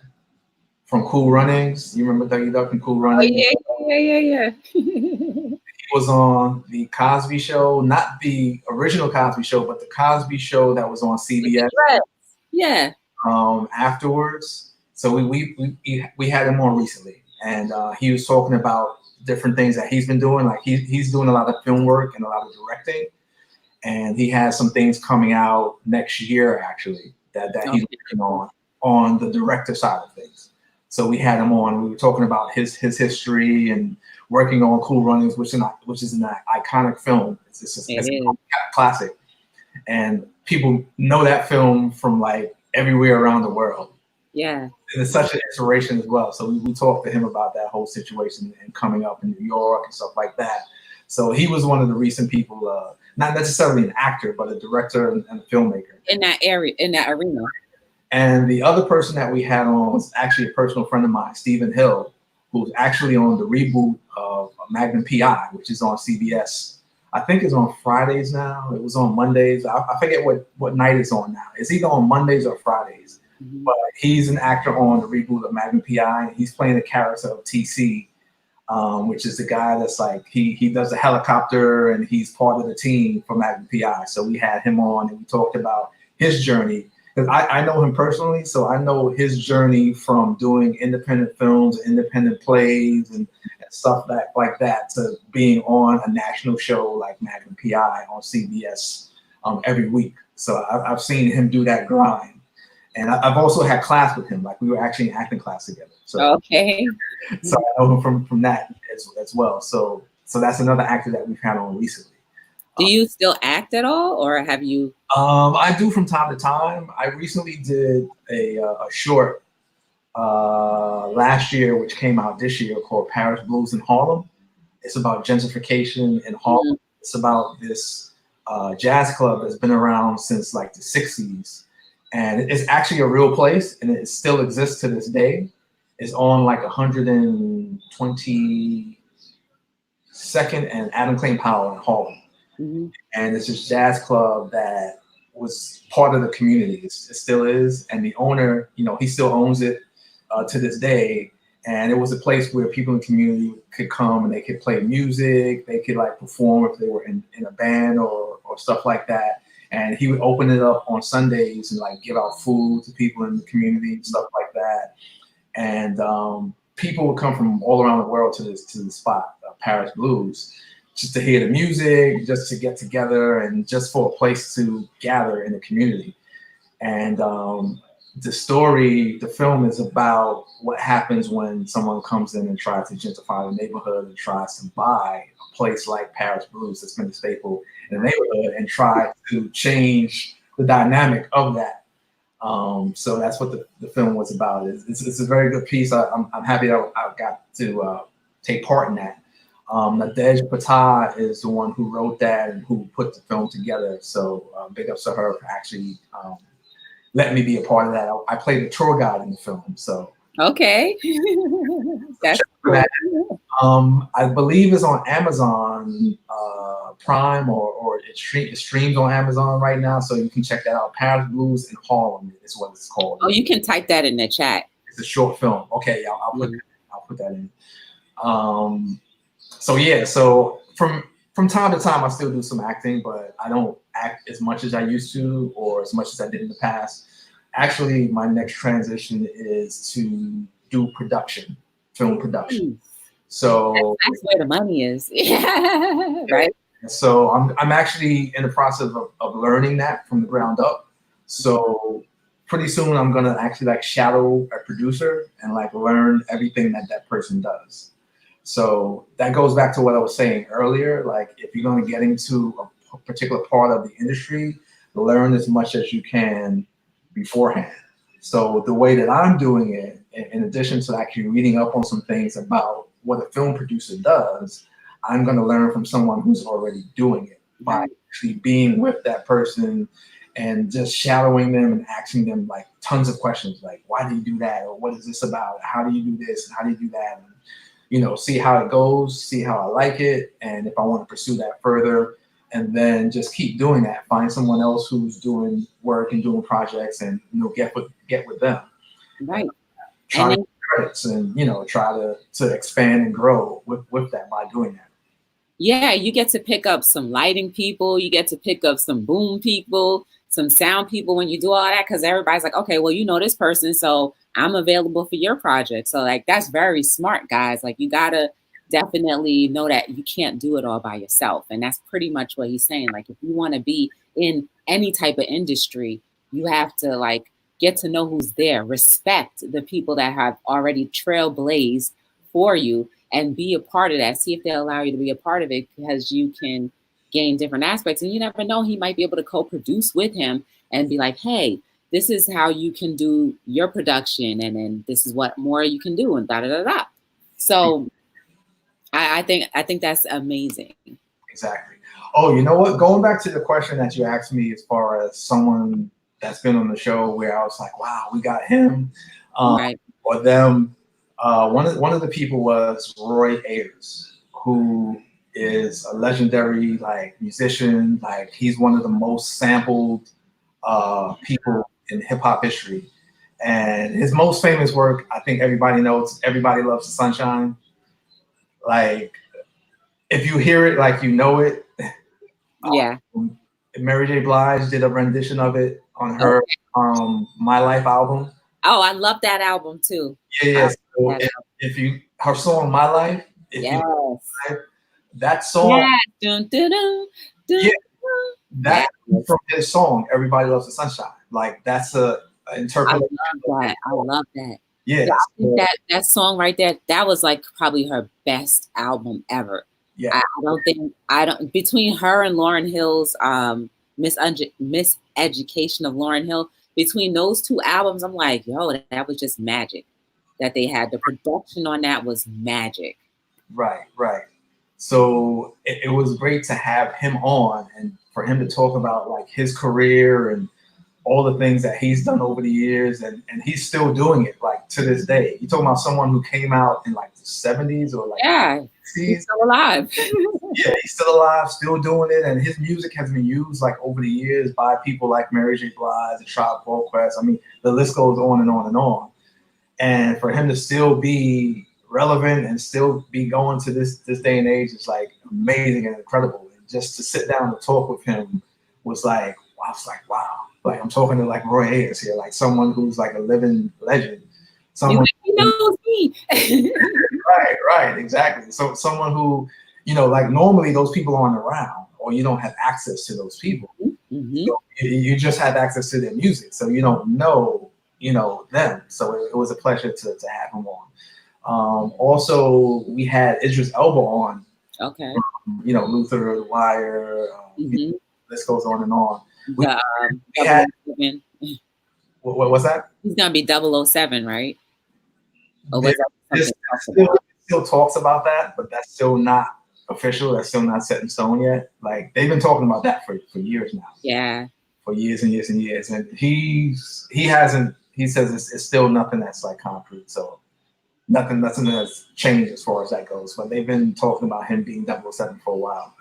from Cool Runnings. You remember Dougie Doug from Cool Runnings? Oh, yeah. He was on the Cosby Show, not the original Cosby Show, but the Cosby Show that was on CBS. Yeah. Afterwards, so we had him on recently, and he was talking about different things that he's been doing. Like he's doing a lot of film work and a lot of directing, and he has some things coming out next year actually that he's working on the director side of things. So we had him on. We were talking about his history and working on Cool Runnings, which is an iconic film. It's a classic, and people know that film from like everywhere around the world. Yeah. And it's such an inspiration as well. So we talked to him about that whole situation and coming up in New York and stuff like that. So he was one of the recent people, not necessarily an actor, but a director and a filmmaker. In that arena. And the other person that we had on was actually a personal friend of mine, Stephen Hill, who's actually on the reboot of Magnum P.I., which is on CBS. I think it's on Fridays now. It was on Mondays. I forget what night it's on now. It's either on Mondays or Fridays. But he's an actor on the reboot of Magnum P.I. He's playing the character of TC, which is the guy that's like, he does a helicopter and he's part of the team for Magnum P.I. So we had him on and we talked about his journey. Because I know him personally, so I know his journey from doing independent films, independent plays, and stuff like that to being on a national show like Magnum P.I. on CBS every week. So I've seen him do that grind. And I've also had class with him. Like we were actually in acting class together. So, okay. So I know him from that as well. So that's another actor that we've had on recently. Do you still act at all, or have you? I do from time to time. I recently did a short last year, which came out this year, called Paris Blues in Harlem. It's about gentrification in Harlem. It's about this jazz club that's been around since like the 60s. And it's actually a real place, and it still exists to this day. It's on like 122nd and Adam Clayton Powell in Harlem. And it's this jazz club that was part of the community. It still is. And the owner, he still owns it to this day. And it was a place where people in the community could come and they could play music. They could like perform if they were in a band or stuff like that. And he would open it up on Sundays and like give out food to people in the community and stuff like that. And people would come from all around the world to the spot, Paris Blues, just to hear the music, just to get together, and just for a place to gather in the community. And the film is about what happens when someone comes in and tries to gentrify the neighborhood and tries to buy a place like Paris Blues that's been a staple in the neighborhood and try to change the dynamic of that. So that's what the film was about. It's a very good piece. I'm happy that I got to take part in that. Nadej Patel is the one who wrote that and who put the film together. So big ups to her for actually letting me be a part of that. I played a tour guide in the film. So okay. That's cool. that. I believe it's on Amazon Prime or it streams on Amazon right now. So you can check that out. Paris Blues in Harlem is what it's called. Oh, you can type that in the chat. It's a short film. Okay, I'll put that in. So yeah, so from time to time, I still do some acting, but I don't act as much as I used to or as much as I did in the past. Actually, my next transition is to do production, film production. So that's where the money is. Right. So I'm actually in the process of learning that from the ground up. So pretty soon I'm gonna actually like shadow a producer and like learn everything that person does. So that goes back to what I was saying earlier. Like if you're going to get into a particular part of the industry, learn as much as you can beforehand. So the way that I'm doing it, in addition to actually reading up on some things about what a film producer does, I'm going to learn from someone who's already doing it by actually being with that person and just shadowing them and asking them like tons of questions, like why do you do that, or what is this about? How do you do this and how do you do that? And, you know, see how it goes, see how I like it, and if I want to pursue that further, and then just keep doing that. Find someone else who's doing work and doing projects, and get with them. Right. Try to credits and try to expand and grow with that by doing that. Yeah, you get to pick up some lighting people, you get to pick up some boom people, some sound people when you do all that, because everybody's like, okay, well, this person, so I'm available for your project. So like that's very smart, guys. Like you gotta definitely know that you can't do it all by yourself. And that's pretty much what he's saying. Like if you want to be in any type of industry, you have to like get to know who's there, respect the people that have already trailblazed for you, and be a part of that. See if they'll allow you to be a part of it, because you can gain different aspects. And you never know, he might be able to co-produce with him and be like, hey, this is how you can do your production, and then this is what more you can do, and da da da da. So I think that's amazing. Exactly. Oh, you know what? Going back to the question that you asked me as far as someone that's been on the show where I was like, wow, we got him, Right. or them. One of the people was Roy Ayers, who is a legendary like musician. Like he's one of the most sampled people in hip hop history. And his most famous work, I think everybody knows, Everybody Loves the Sunshine. Like if you hear it, like you know it. Yeah. Mary J. Blige did a rendition of it on her My Life album. Oh, I love that album too. Yeah. So if you her song My Life, that song, dun, dun, dun, dun, yeah, that from his song Everybody Loves the Sunshine. Like that's a interpretation. I love that. Yeah, I think that song right there, that was like probably her best album ever. Yeah, I don't between her and Lauryn Hill's Miseducation of Lauryn Hill, between those two albums, I'm like, yo, that was just magic that they had. The production on that was magic. Right. So it was great to have him on and for him to talk about like his career and all the things that he's done over the years, and he's still doing it like to this day. You're talking about someone who came out in like the 70s or like he's still alive. Yeah, he's still alive, still doing it, and his music has been used like over the years by people like Mary J. Blige and Tribe Called Quest. I mean, the list goes on and on and on. And for him to still be relevant and still be going to this day and age is like amazing and incredible. And just to sit down and talk with him was like, wow. Like I'm talking to like Roy Ayers here, like someone who's like a living legend. Someone he knows me. Right, exactly. So someone who, like normally those people aren't around, or you don't have access to those people. Mm-hmm. So you just have access to their music, so you don't know them. So it was a pleasure to have him on. Also, we had Idris Elba on. Okay. Luther, The Wire. Mm-hmm. This goes on and on. We The had 007. what was that? He's gonna be 007, right? Or There, was that there's something else? still talks about that, but that's still not official. That's still not set in stone yet. Like they've been talking about that for years now. Yeah. For years and years and years, and he hasn't. He says it's still nothing that's like concrete. So nothing has changed as far as that goes. But they've been talking about him being 007 for a while.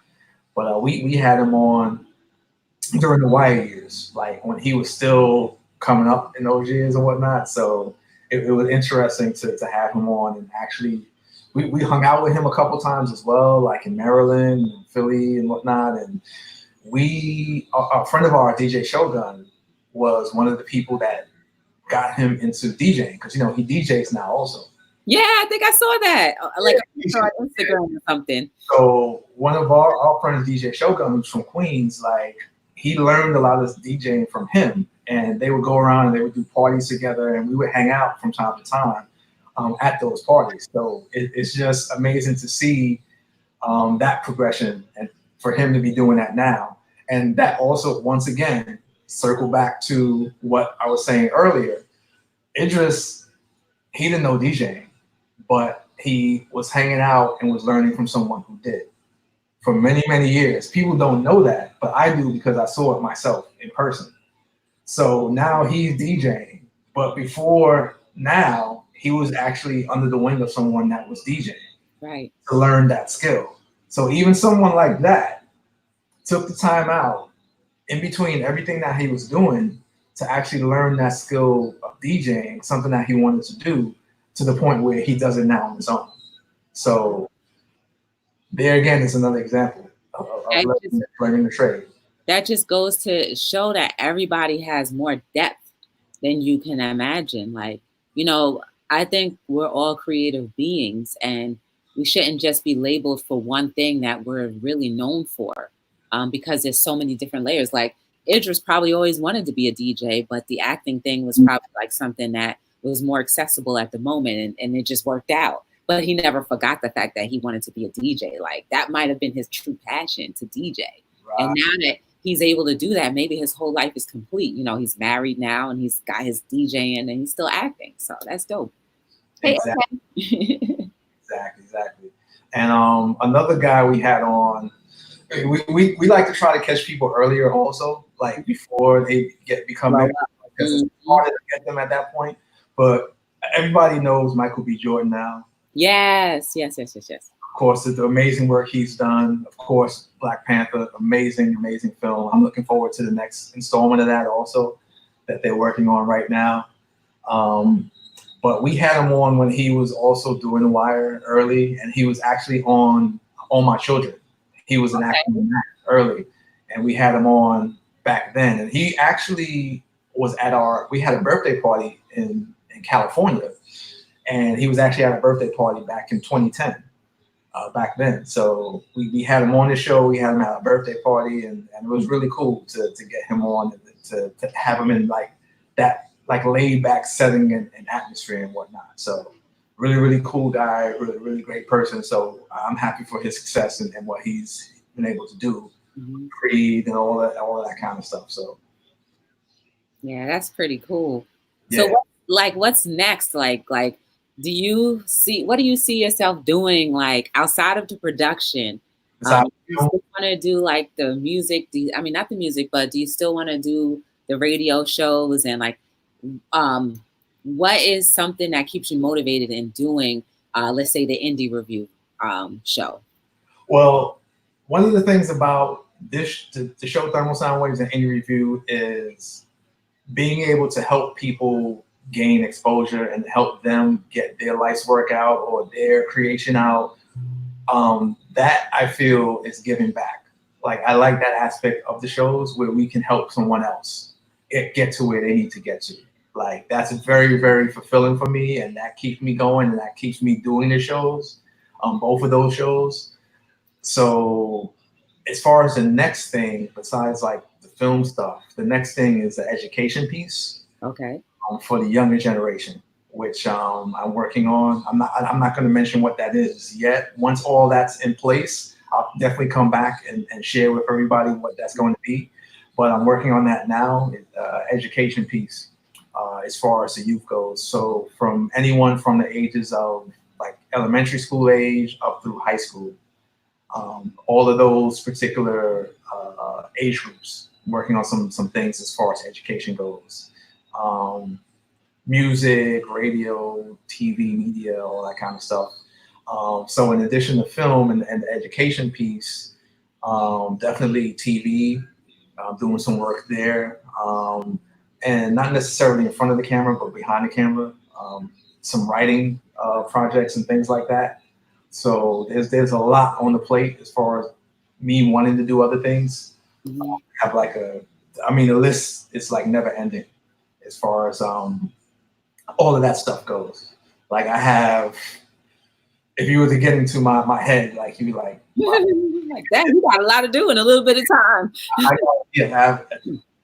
But we had him on during the Wire years, like when he was still coming up in those years and whatnot. So it was interesting to have him on, and actually we hung out with him a couple times as well, like in Maryland and Philly and whatnot. And a friend of ours, DJ Shogun, was one of the people that got him into DJing, because he DJs now also. Yeah, I think I saw that. Like I saw on Instagram or something. So one of our friends, DJ Shogun, who's from Queens, like he learned a lot of this DJing from him, and they would go around and they would do parties together, and we would hang out from time to time at those parties. So it's just amazing to see that progression, and for him to be doing that now. And that also, once again, circle back to what I was saying earlier. Idris, he didn't know DJing, but he was hanging out and was learning from someone who did for many, many years. People don't know that, but I do, because I saw it myself in person. So now he's DJing, but before now, he was actually under the wing of someone that was DJing, right, to learn that skill. So even someone like that took the time out in between everything that he was doing to actually learn that skill of DJing, something that he wanted to do, to the point where he does it now on his own. So there again is another example of learning the trade. That just goes to show that everybody has more depth than you can imagine. Like, I think we're all creative beings, and we shouldn't just be labeled for one thing that we're really known for, because there's so many different layers. Like Idris probably always wanted to be a DJ, but the acting thing was probably like something that was more accessible at the moment, and it just worked out. But he never forgot the fact that he wanted to be a DJ. Like that might have been his true passion, to DJ. Right. And now that he's able to do that, maybe his whole life is complete. He's married now, and he's got his DJing, and he's still acting. So that's dope. Exactly. Exactly. And another guy we had on, we like to try to catch people earlier also, like before they become big, because it's harder to get them at that point. But everybody knows Michael B. Jordan now. Yes. Of course, the amazing work he's done. Of course, Black Panther, amazing film. I'm looking forward to the next installment of that also, that they're working on right now. But we had him on when he was also doing The Wire early, and he was actually on All My Children. He was an actor in that early, and we had him on back then. And he actually was we had a birthday party in California, and he was actually at a birthday party back in 2010. Back then, so we had him on the show. We had him at a birthday party, and it was really cool to get him on, to have him in like that, like laid back setting and atmosphere and whatnot. So really, really cool guy, really, really great person. So I'm happy for his success and what he's been able to do, Creed and all that kind of stuff. So yeah, that's pretty cool. Yeah. So what's next? Like do you see yourself doing, like, outside of the production? Do you still want to do like the music? Not the music, but do you still want to do the radio shows? And like, what is something that keeps you motivated in doing, let's say, the indie review show? Well, one of the things about the show Thermal Sound Waves and Indie Review is being able to help people gain exposure and help them get their life's work out or their creation out. That I feel is giving back. Like I like that aspect of the shows where we can help someone else get to where they need to get to. Like that's very, very fulfilling for me, and that keeps me going, and that keeps me doing the shows, both of those shows. So as far as the next thing, besides like the film stuff, the next thing is the education piece. Okay. for the younger generation, which I'm working on. I'm not going to mention what that is yet. Once all that's in place, I'll definitely come back and share with everybody what that's going to be. But I'm working on that now, education piece, as far as the youth goes. So from anyone from the ages of like elementary school age up through high school, all of those particular age groups, working on some things as far as education goes. Music, radio, TV, media, all that kind of stuff. So in addition to film and the education piece, definitely TV, doing some work there. And not necessarily in front of the camera, but behind the camera. Some writing projects and things like that. So there's a lot on the plate as far as me wanting to do other things. Have like the list is like never ending as far as all of that stuff goes. Like I have, if you were to get into my head, like you'd be like, wow. Like that, you got a lot to do in a little bit of time.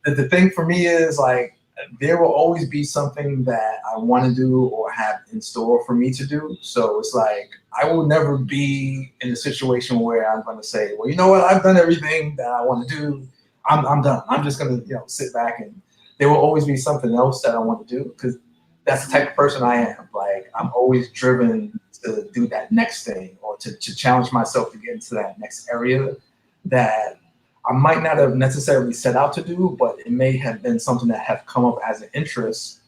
The thing for me is like there will always be something that I want to do or have in store for me to do. So it's like I will never be in a situation where I'm going to say, well, you know what, I've done everything that I want to do. I'm done. I'm just going to sit back, and there will always be something else that I want to do because that's the type of person I am. Like I'm always driven to do that next thing or to challenge myself to get into that next area that I might not have necessarily set out to do, but it may have been something that have come up as an interest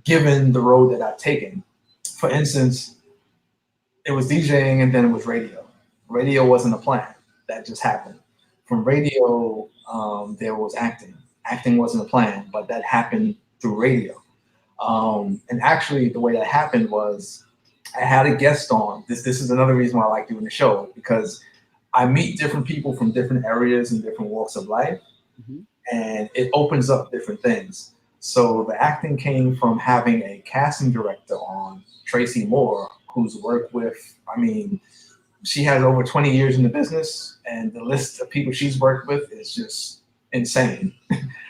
given the road that I've taken. For instance, it was DJing and then it was radio. Radio wasn't a plan. That just happened. From radio, there was acting. Acting wasn't a plan, but that happened through radio. And actually, the way that happened was I had a guest on. This is another reason why I like doing the show, because I meet different people from different areas and different walks of life, and it opens up different things. So the acting came from having a casting director on, Tracy Moore, who's worked with, she has over 20 years in the business, and the list of people she's worked with is just insane.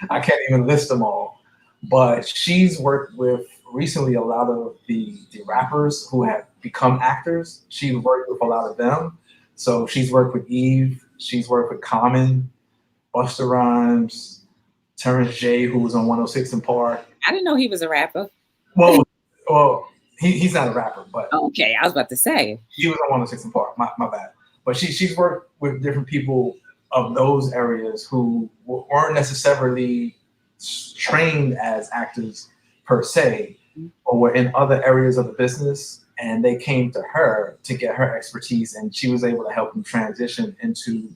I can't even list them all. But she's worked with recently a lot of the rappers who have become actors. She's worked with a lot of them. So she's worked with Eve, she's worked with Common, Busta Rhymes, Terrence J, who was on 106 in Park. I didn't know he was a rapper. Well, he's not a rapper, but okay, I was about to say he was on 106 in Park. My bad. But she's worked with different people of those areas who weren't necessarily trained as actors per se, or were in other areas of the business, and they came to her to get her expertise, and she was able to help them transition into,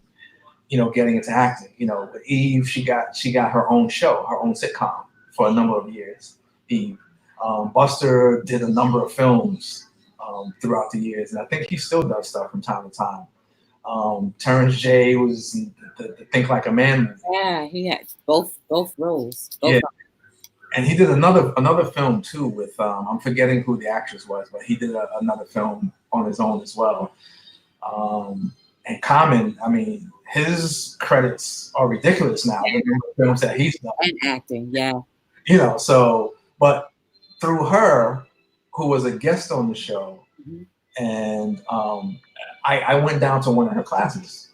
getting into acting. With Eve, she got her own show, her own sitcom for a number of years. Eve, Buster did a number of films throughout the years, and I think he still does stuff from time to time. Terrence J was the Think Like a Man movie. Yeah, he had both roles. Yeah. And he did another film too with I'm forgetting who the actress was, but he did another film on his own as well. And Common, his credits are ridiculous now. The films that he's done and acting, yeah. So but through her, who was a guest on the show, and I went down to one of her classes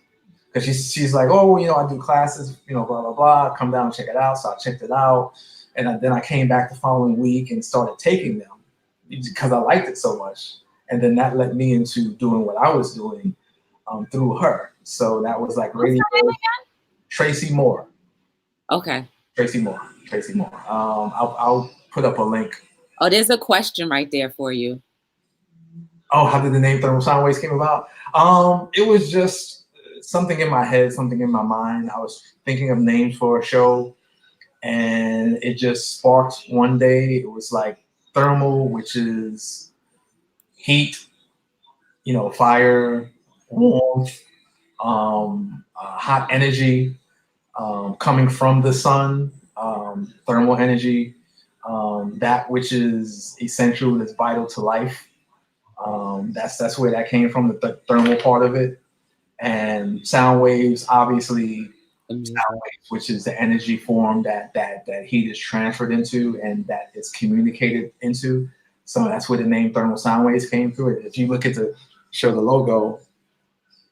because she's like, oh, I do classes, blah blah blah. Come down and check it out. So I checked it out. And then I came back the following week and started taking them because I liked it so much. And then that led me into doing what I was doing through her. So that was like radio. Tracy Moore. Okay. Tracy Moore. I'll put up a link. Oh, there's a question right there for you. Oh, how did the name Thermal Sound Waves came about? It was just something in my head, something in my mind. I was thinking of names for a show. And it just sparked one day. It was like thermal, which is heat, fire, warmth, hot energy coming from the sun, thermal energy, that which is essential, that's vital to life. That's where that came from, the thermal part of it. And sound waves, obviously, The music. which is the energy form that heat is transferred into and that it's communicated into. So that's where the name thermal sound waves came through. If you look at the logo, like,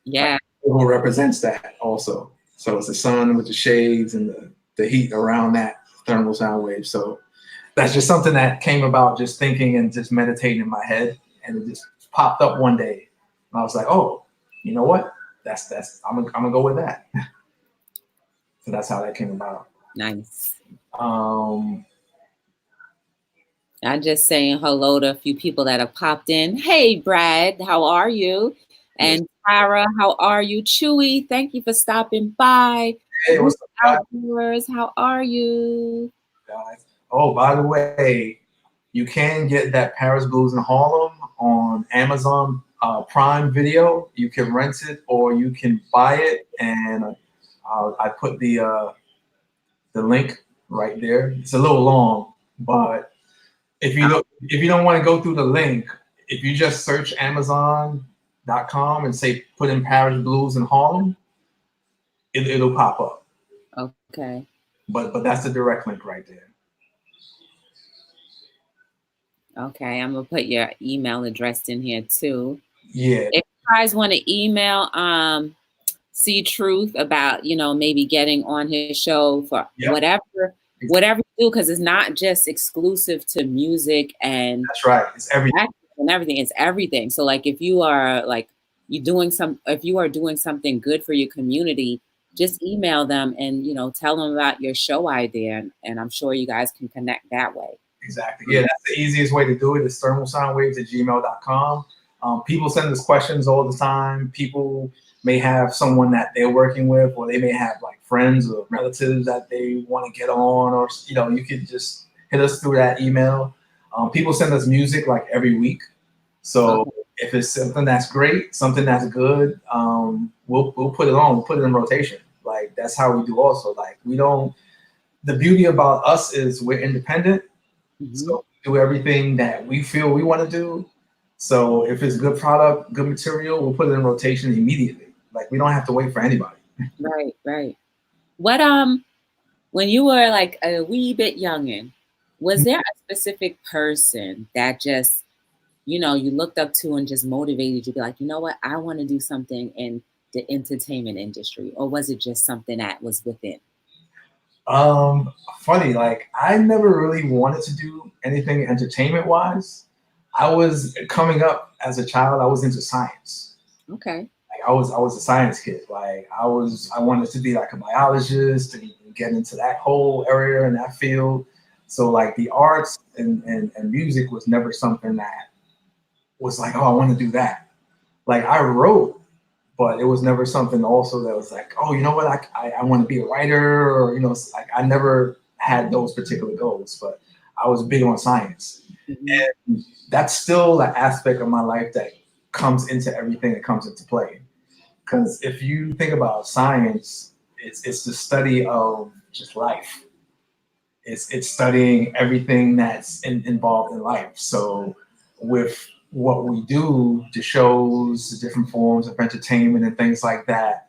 Yeah. the logo represents that also. So it's the sun with the shades and the heat around that thermal sound wave. So that's just something that came about just thinking and just meditating in my head, and it just popped up one day. And I was like, oh, you know what? I'm gonna go with that. So that's how that came about. Nice. Um, I'm just saying hello to a few people that have popped in. Hey, Brad, how are you? yes. And Tara, how are you? Chewy, thank you for stopping by. Hey, Bruce what's up, guys? Outdoors, how are you? Oh, by the way, you can get that Paris Blues in Harlem on Amazon Prime Video. You can rent it or you can buy it, and I put the link right there. It's a little long, but if you don't want to go through the link, if you just search Amazon.com and say put in Paris Blues in Harlem, it'll pop up. Okay. But that's the direct link right there. Okay, I'm gonna put your email address in here too. Yeah. If you guys want to email C.Truth about, maybe getting on his show for Yep. whatever you do, because it's not just exclusive to music and That's right. It's everything. and everything. It's everything. So like if you are doing something good for your community, just email them and tell them about your show idea, and I'm sure you guys can connect that way. Exactly. Yeah, that's the easiest way to do it is thermalsoundwaves@gmail.com. People send us questions all the time. People may have someone that they're working with, or they may have like friends or relatives that they want to get on, or you could just hit us through that email. People send us music like every week, so Okay. if it's something that's great, something that's good, we'll put it on. We'll put it in rotation. Like that's how we do. Also, like we don't. The beauty about us is we're independent. Mhm. So we do everything that we feel we want to do. So if it's good product, good material, we'll put it in rotation immediately. Like we don't have to wait for anybody. Right. What when you were like a wee bit youngin', was there a specific person that just you looked up to and just motivated you to be like, you know what, I want to do something in the entertainment industry? Or was it just something that was within? Funny, like I never really wanted to do anything entertainment wise. I was coming up as a child, I was into science. Okay. Like I was a science kid. Like I wanted to be like a biologist and get into that whole area and that field. So like the arts and music was never something that was like, oh, I want to do that. Like I wrote, but it was never something also that was like, oh, you know what, I want to be a writer, or like I never had those particular goals, but I was big on science, Hmm. and that's still an aspect of my life that comes into everything that comes into play. Because if you think about science, it's the study of just life. It's studying everything that's involved in life. So with what we do, the shows, the different forms of entertainment and things like that,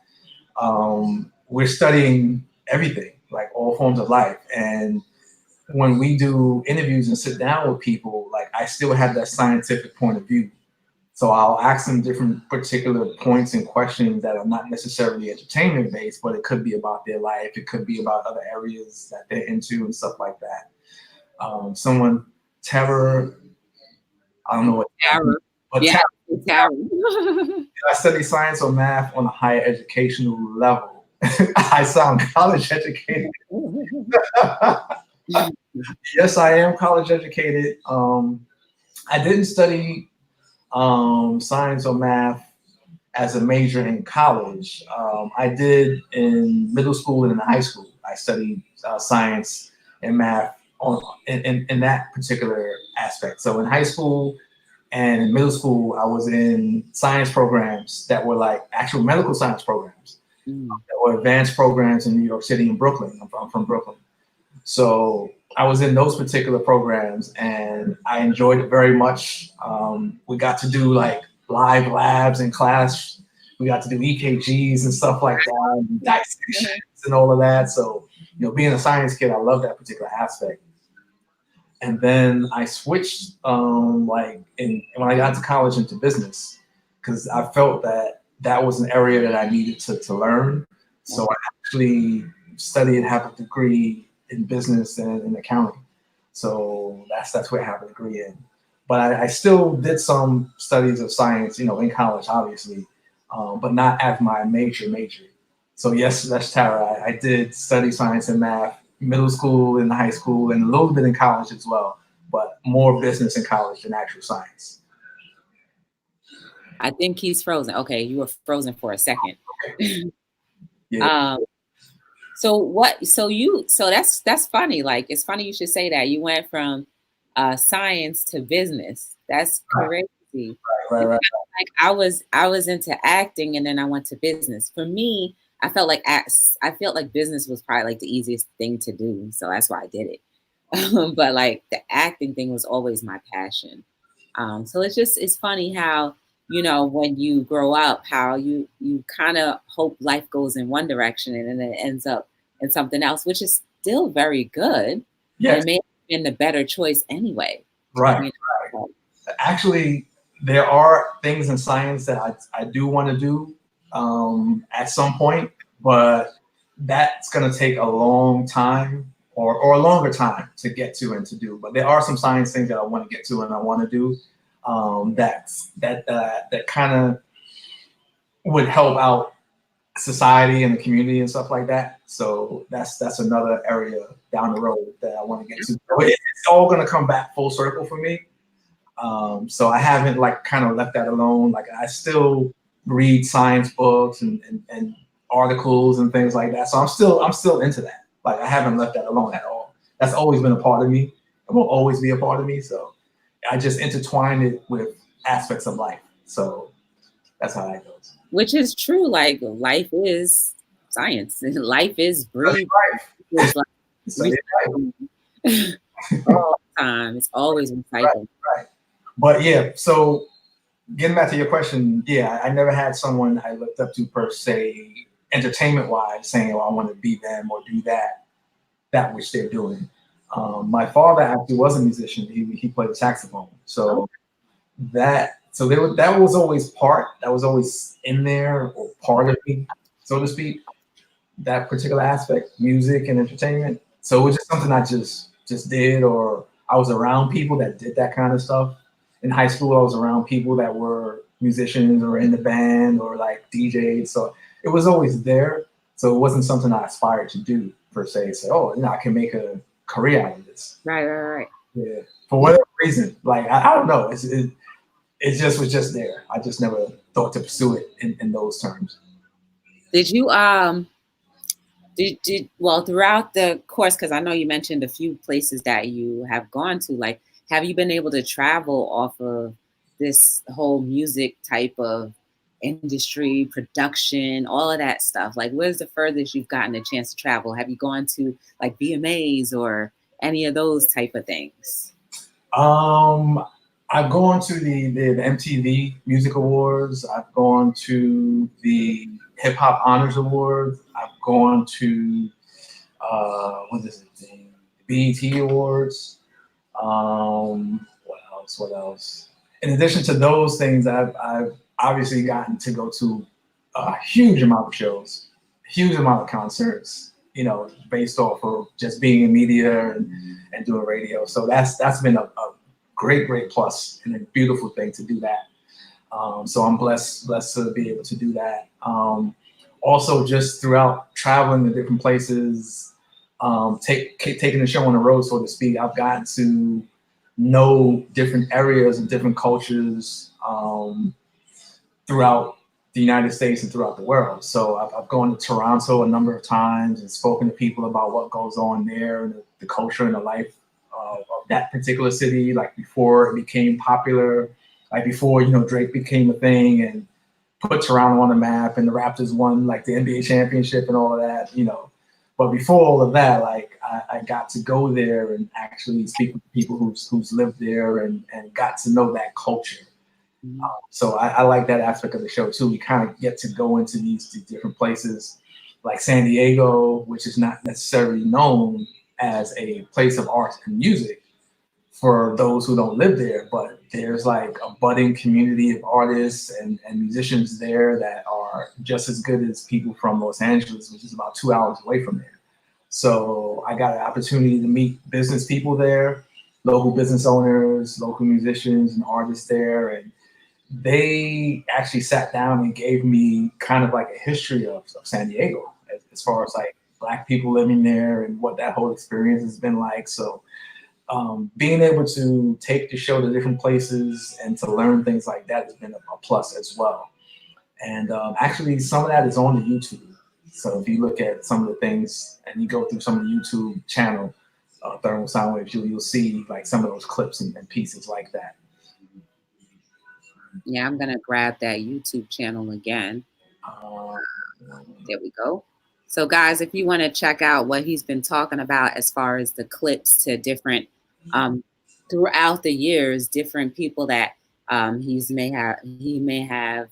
we're studying everything, like all forms of life. And when we do interviews and sit down with people, like I still have that scientific point of view. So I'll ask them different particular points and questions that are not necessarily entertainment based, but it could be about their life. It could be about other areas that they're into and stuff like that. Someone, terror, I don't know what, Tara. but Yeah, terror, Tara. I study science or math on a higher educational level. I sound college educated. Yes, I am college educated. I didn't study science or math as a major in college. I did in middle school and in high school. I studied science and math in that particular aspect. So in high school and in middle school, I was in science programs that were like actual medical science programs Mm. that were advanced programs in New York City and Brooklyn. I'm from Brooklyn. So I was in those particular programs and I enjoyed it very much. We got to do like live labs in class. We got to do EKGs and stuff like that, and dissections and all of that. So, being a science kid, I love that particular aspect. And then I switched, when I got to college, into business, because I felt that that was an area that I needed to learn. So I actually studied, have a degree in business and in accounting. So that's what I have a degree in. But I still did some studies of science, in college, obviously, but not as my major. So yes, that's Tara. I did study science and math, middle school and high school, and a little bit in college as well, but more business in college than actual science. I think he's frozen. Okay, you were frozen for a second. Yeah. So that's funny. Like, it's funny you should say that. You went from science to business. That's crazy. Right. Like, I was into acting, and then I went to business. For me, I felt like business was probably like the easiest thing to do, so that's why I did it. But like, the acting thing was always my passion. So it's funny how, when you grow up, how you kind of hope life goes in one direction, and then it ends up in something else, which is still very good. Yes. It may have been the better choice anyway. Right. Actually, there are things in science that I do want to do at some point, but that's going to take a long time or a longer time to get to and to do. But there are some science things that I want to get to and I want to do that kind of would help out society and the community and stuff like that. So that's another area down the road that I want to get to. So it's all going to come back full circle for me. So I haven't kind of left that alone. Like, I still read science books and articles and things like that. So I'm still into that. Like, I haven't left that alone at all. That's always been a part of me. It will always be a part of me. So I just intertwine it with aspects of life. So that's how that goes. Which is true. Like, life is science. Life is breathing. It's like all the time. It's always recycling. Right. But yeah, so getting back to your question, yeah, I never had someone I looked up to per se, entertainment wise, saying, "Oh, I want to be them or do that which they're doing." My father actually was a musician. He played the saxophone. So that was always in there, or part of me, so to speak. That particular aspect, music and entertainment. So it was just something I just did, or I was around people that did that kind of stuff. In high school, I was around people that were musicians or in the band or like DJs. So it was always there. So it wasn't something I aspired to do per se. Say, oh, I can make a career out of this. Right. Yeah. For whatever reason, like I don't know. It just was just there. I just never thought to pursue it in those terms. Did you well, throughout the course, because I know you mentioned a few places that you have gone to, like, have you been able to travel off of this whole music type of industry, production, all of that stuff? Like, where's the furthest you've gotten a chance to travel? Have you gone to like VMAs or any of those type of things? I've gone to the MTV Music Awards. I've gone to the Hip Hop Honors Awards. I've gone to what is it? The BET Awards. What else? In addition to those things, I've obviously gotten to go to a huge amount of shows, huge amount of concerts. Based off of just being in media and doing radio. So that's been a great plus and a beautiful thing to do that. So I'm blessed to be able to do that. Also, just throughout traveling to different places, taking the show on the road, so to speak, I've gotten to know different areas and different cultures throughout the United States and throughout the world. So I've gone to Toronto a number of times and spoken to people about what goes on there and the culture and the life of that particular city, like before it became popular, like before, Drake became a thing and put Toronto on the map and the Raptors won like the NBA championship and all of that, But before all of that, like I got to go there and actually speak with people who's lived there and got to know that culture. So I like that aspect of the show too. We kind of get to go into these different places like San Diego, which is not necessarily known as a place of art and music for those who don't live there, but there's like a budding community of artists and musicians there that are just as good as people from Los Angeles, which is about 2 hours away from there. So I got an opportunity to meet business people there, local business owners, local musicians and artists there. And they actually sat down and gave me kind of like a history of San Diego as far as like Black people living there and what that whole experience has been like. So being able to take the show to different places and to learn things like that has been a plus as well. And actually, some of that is on the YouTube. So if you look at some of the things and you go through some of the YouTube channel, Thermal Sound Waves, you'll see like some of those clips and pieces like that. Yeah, I'm gonna grab that YouTube channel again. There we go. So guys, if you want to check out what he's been talking about as far as the clips to different throughout the years, different people that he may have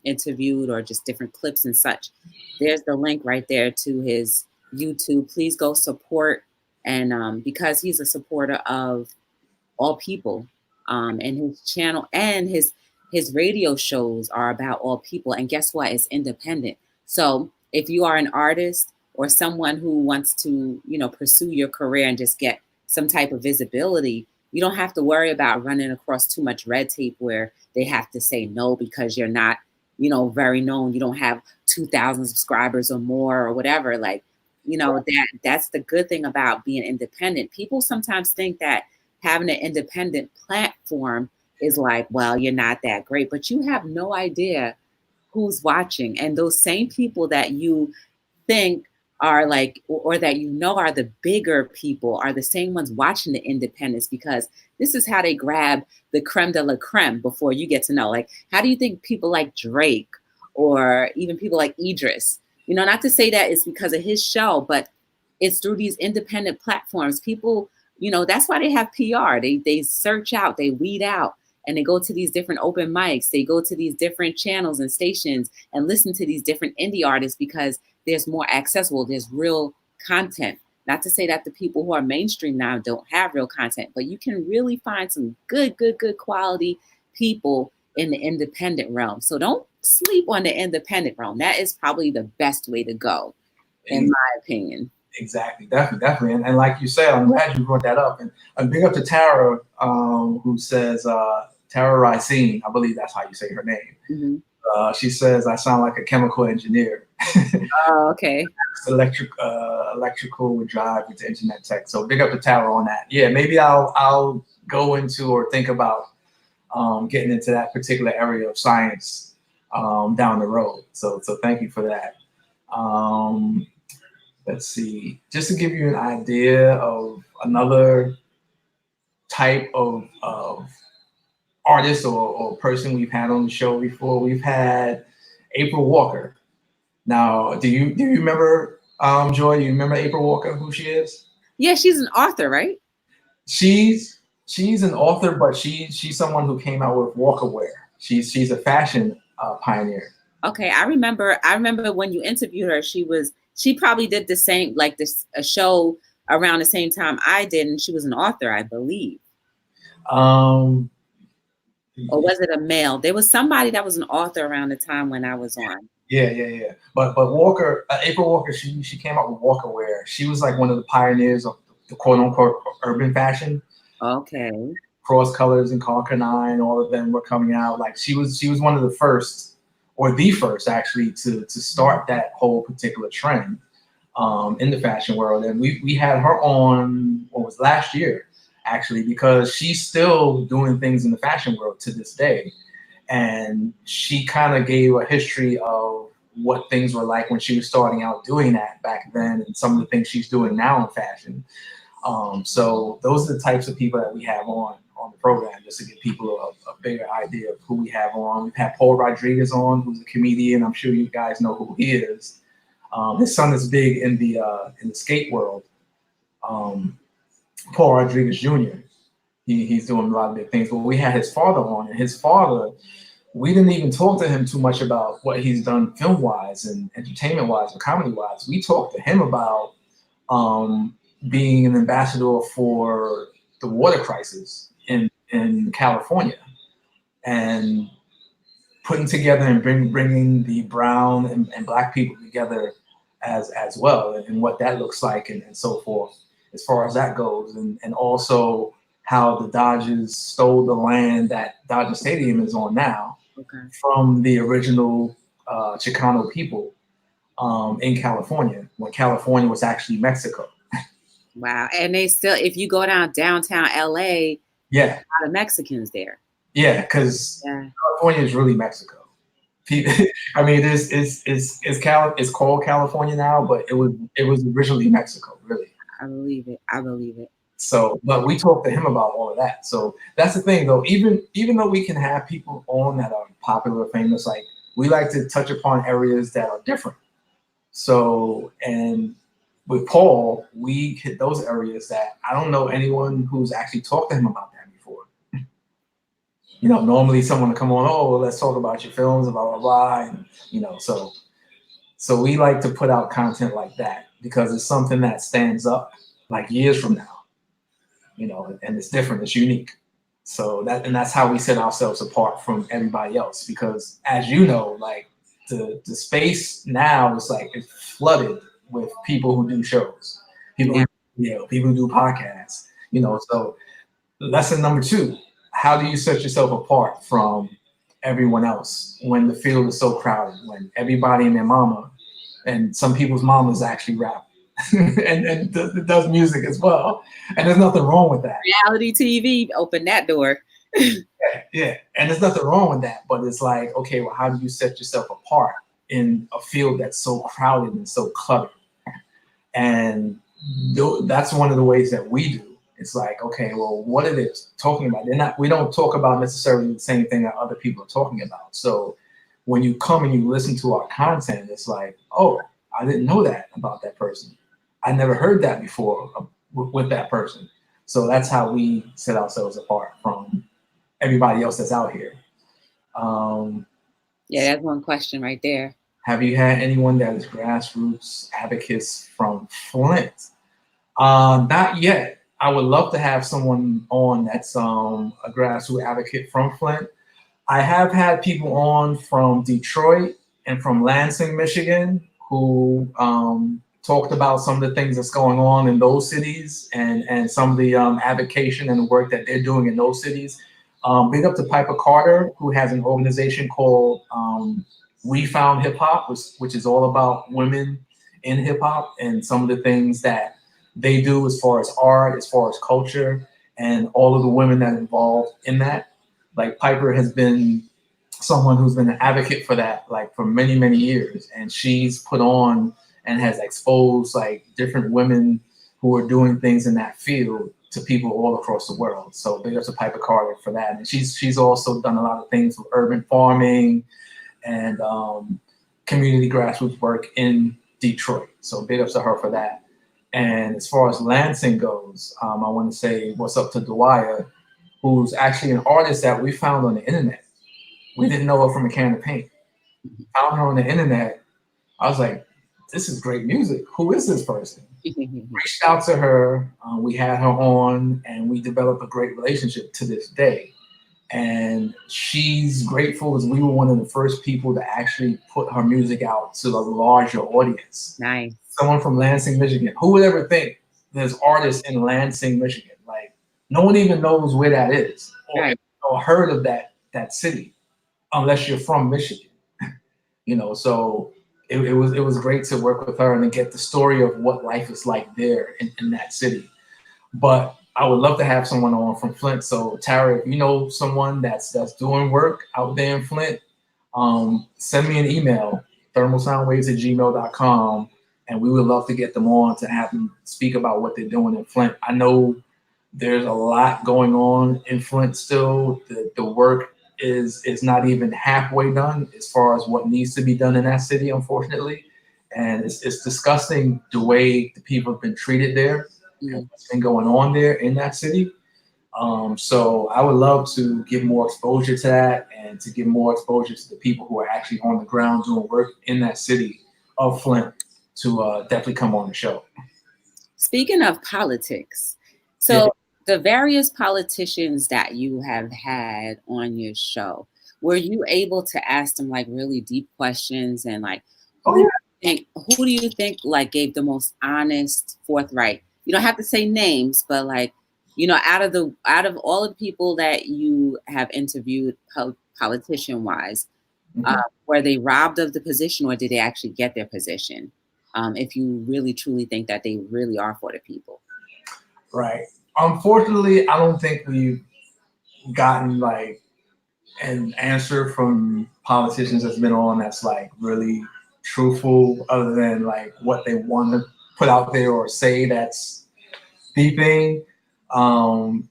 interviewed, or just different clips and such, there's the link right there to his YouTube. Please go support, and because he's a supporter of all people, and his channel and his radio shows are about all people. And guess what? It's independent. So if you are an artist or someone who wants to, pursue your career and just get some type of visibility, you don't have to worry about running across too much red tape where they have to say no because you're not, very known. You don't have 2,000 subscribers or more or whatever. Like, that's the good thing about being independent. People sometimes think that having an independent platform is like, well, you're not that great, but you have no idea who's watching. And those same people that you think are like, or that are the bigger people, are the same ones watching the independents, because this is how they grab the creme de la creme before you get to know. Like, how do you think people like Drake or even people like Idris, not to say that it's because of his show, but it's through these independent platforms. People, that's why they have PR. They search out, they weed out, and they go to these different open mics. They go to these different channels and stations and listen to these different indie artists because there's more accessible. There's real content. Not to say that the people who are mainstream now don't have real content, but you can really find some good quality people in the independent realm. So don't sleep on the independent realm. That is probably the best way to go, in my opinion. Exactly, definitely. And like you said, I'm glad you brought that up. And big up to Tara, who says, Tara Ricine, I believe that's how you say her name. Mm-hmm. She says, I sound like a chemical engineer. Oh, okay. Electrical with drive with internet tech. So big up to Tara on that. Yeah, maybe I'll go into or think about getting into that particular area of science down the road. So thank you for that. Let's see, just to give you an idea of another type of artist or person we've had on the show before, we've had April Walker. Now, do you remember, Joy, do you remember April Walker, who she is? Yeah, she's an author, right? She's an author, but she's someone who came out with Walkerwear. She's a fashion pioneer. Okay, I remember when you interviewed her, she probably did the same, like a show around the same time I did, and she was an author, I believe. Or was it a male? There was somebody that was an author around the time when I was on. Yeah. But Walker, April Walker, she came out with Walkerwear. She was like one of the pioneers of the quote unquote urban fashion. Okay. Cross Colors and Conquer 9, all of them were coming out. Like she was one of the first, or the first actually, to start that whole particular trend in the fashion world. And we had her on, what was last year, actually, because she's still doing things in the fashion world to this day. And she kind of gave a history of what things were like when she was starting out doing that back then, and some of the things she's doing now in fashion. So those are the types of people that we have on the program, just to give people a bigger idea of who we have on. We've had Paul Rodriguez on, who's a comedian. I'm sure you guys know who he is. His son is big in the skate world. Paul Rodriguez Jr. He's doing a lot of big things. But we had his father on, and his father we didn't even talk to him too much about what he's done film wise and entertainment wise and comedy wise. We talked to him about um, being an ambassador for the water crisis in California, and putting together and bringing the brown and black people together as well, and what that looks like, and so forth, as far as that goes, and also how the Dodgers stole the land that Dodger Stadium is on now Okay. from the original Chicano people in California, when California was actually Mexico. Wow. And they still, if you go downtown LA, Yeah, a lot of Mexicans there. yeah, because Yeah. California is really Mexico. I mean, it's called California now, but it was originally Mexico, really. I believe it. I believe it. So, but we talked to him about all of that. So that's the thing, though. Even though we can have people on that are popular, or famous, like we like to touch upon areas that are different. So, and with Paul, we hit those areas that I don't know anyone who's actually talked to him about that before. Normally someone will come on, oh, well, let's talk about your films, blah blah blah, and so we like to put out content like that because it's something that stands up like years from now, and it's different, it's unique. So that's how we set ourselves apart from everybody else, because as you know, like the space now is like it's flooded with people who do shows, people Yeah. people who do podcasts, so lesson number 2, how do you set yourself apart from everyone else when the field is so crowded, when everybody and their mama and some people's mamas actually rap and does music as well, and there's nothing wrong with that. Reality TV opened that door. Yeah, and there's nothing wrong with that, but it's like, okay, well, how do you set yourself apart in a field that's so crowded and so cluttered? And that's one of the ways that we do. It's like, okay, well, what are they talking about? We don't talk about necessarily the same thing that other people are talking about. So when you come and you listen to our content, it's like, oh, I didn't know that about that person. I never heard that before with that person. So that's how we set ourselves apart from everybody else that's out here. Um, Yeah, that's one question right there. have you had anyone that is grassroots advocates from Flint? Not yet. I would love to have someone on that's a grassroots advocate from Flint. I have had people on from Detroit and from Lansing, Michigan, who talked about some of the things that's going on in those cities, and some of the advocation and the work that they're doing in those cities. Big up to Piper Carter, who has an organization called We Found Hip Hop, which is all about women in hip hop and some of the things that they do as far as art, as far as culture, and all of the women that are involved in that. Like Piper has been someone who's been an advocate for that, like for many, many years. And she's put on and has exposed like different women who are doing things in that field to people all across the world. So big up to Piper Carter for that. And she's also done a lot of things with urban farming and community grassroots work in Detroit. So big ups to her for that. And as far as Lansing goes, I want to say what's up to Dwyer, who's actually an artist that we found on the internet. We didn't know her from a can of paint. Found her on the internet. I was like, this is great music. Who is this person? Reached out to her. We had her on, and we developed a great relationship to this day. And she's grateful because we were one of the first people to actually put her music out to a larger audience. Nice. Someone from Lansing, Michigan. Who would ever think there's artists in Lansing, Michigan? Like, no one even knows where that is, Right. or heard of that city, unless you're from Michigan. So it was great to work with her and to get the story of what life is like there in that city. But I would love to have someone on from Flint. So Tara, if you know someone that's doing work out there in Flint, send me an email, thermalsoundwaves@gmail.com, and we would love to get them on to have them speak about what they're doing in Flint. I know there's a lot going on in Flint still. The work is not even halfway done as far as what needs to be done in that city, unfortunately. And it's disgusting the way the people have been treated there and what's been going on there in that city. So I would love to give more exposure to that and to give more exposure to the people who are actually on the ground doing work in that city of Flint to definitely come on the show. Speaking of politics, Yeah. so the various politicians that you have had on your show, were you able to ask them like really deep questions and like Oh who yeah. who do you think like gave the most honest, forthright? You don't have to say names, but like out of all of the people that you have interviewed, politician wise, Mhm. were they robbed of the position or did they actually get their position? If you really truly think that they really are for the people. Right. Unfortunately, I don't think we've gotten like an answer from politicians that's been on that's like really truthful, other than like what they want to put out there or say that's the thing.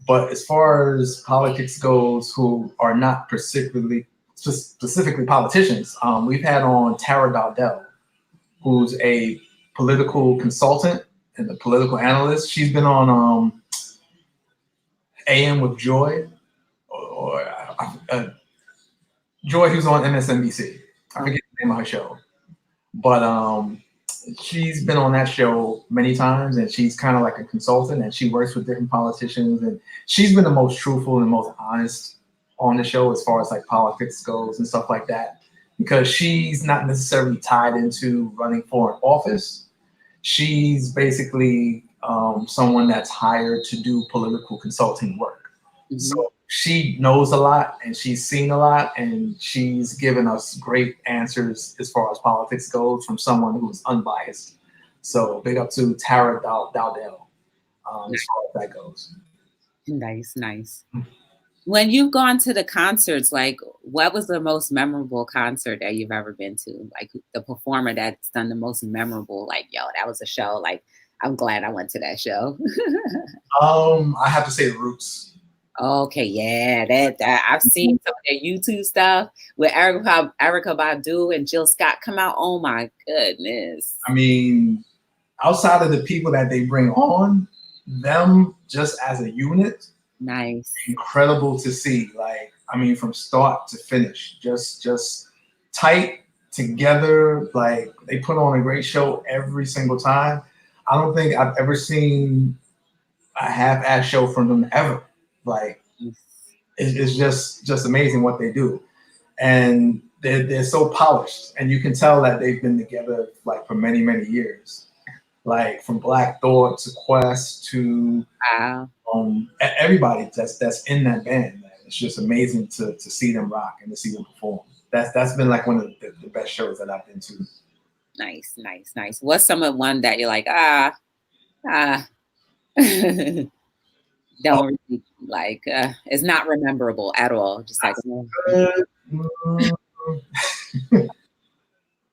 But as far as politics goes, who are not specifically politicians, we've had on Tara Dowdell, who's a political consultant and a political analyst. She's been on AM with Joy, or Joy, who's on MSNBC. I Oh, forget the name of her show, but she's been on that show many times, and she's kind of like a consultant, and she works with different politicians, and she's been the most truthful and most honest on the show as far as like politics goes and stuff like that, because she's not necessarily tied into running for an office. She's basically someone that's hired to do political consulting work. mhm. So she knows a lot and she's seen a lot and she's given us great answers as far as politics goes from someone who's unbiased. So big up to Tara Dowdell as far as that goes. Nice, nice. When you've gone to the concerts, like what was the most memorable concert that you've ever been to? Like the performer that's done the most memorable, like, yo, that was a show. Like, I'm glad I went to that show. I have to say the Roots. Okay, yeah, that I've seen some of their YouTube stuff with Erica Badu and Jill Scott come out. Oh my goodness. I mean, outside of the people that they bring on, them just as a unit, Nice. incredible to see. Like, I mean, from start to finish, just tight together. Like they put on a great show every single time. I don't think I've ever seen a half-ass show from them ever. Like it's just amazing what they do, and they're so polished, and you can tell that they've been together like for many years. Like from Black Thought to Quest to Wow. everybody that's in that band. Man. It's just amazing to see them rock and to see them perform. That's been like one of the best shows that I've been to. Nice, nice, nice. What's some of one that you're like, ah, Oh, don't really like, it's not rememberable at all. Just like, mm,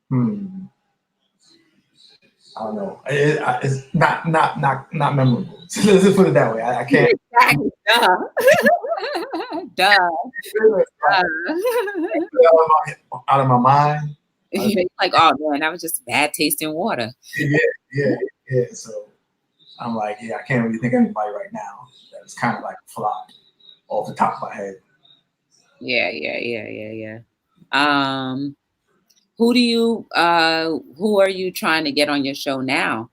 hmm, I don't know. It's not memorable. So let's just put it that way. I can't. exactly, duh. Duh. Duh. Out of my mind. You're like, oh man, that was just bad taste in water. Yeah, yeah, yeah. So I'm like, yeah, I can't really think of anybody right now that's kind of like a flop off the top of my head. Yeah, yeah, yeah, yeah, yeah. Um, who are you trying to get on your show now?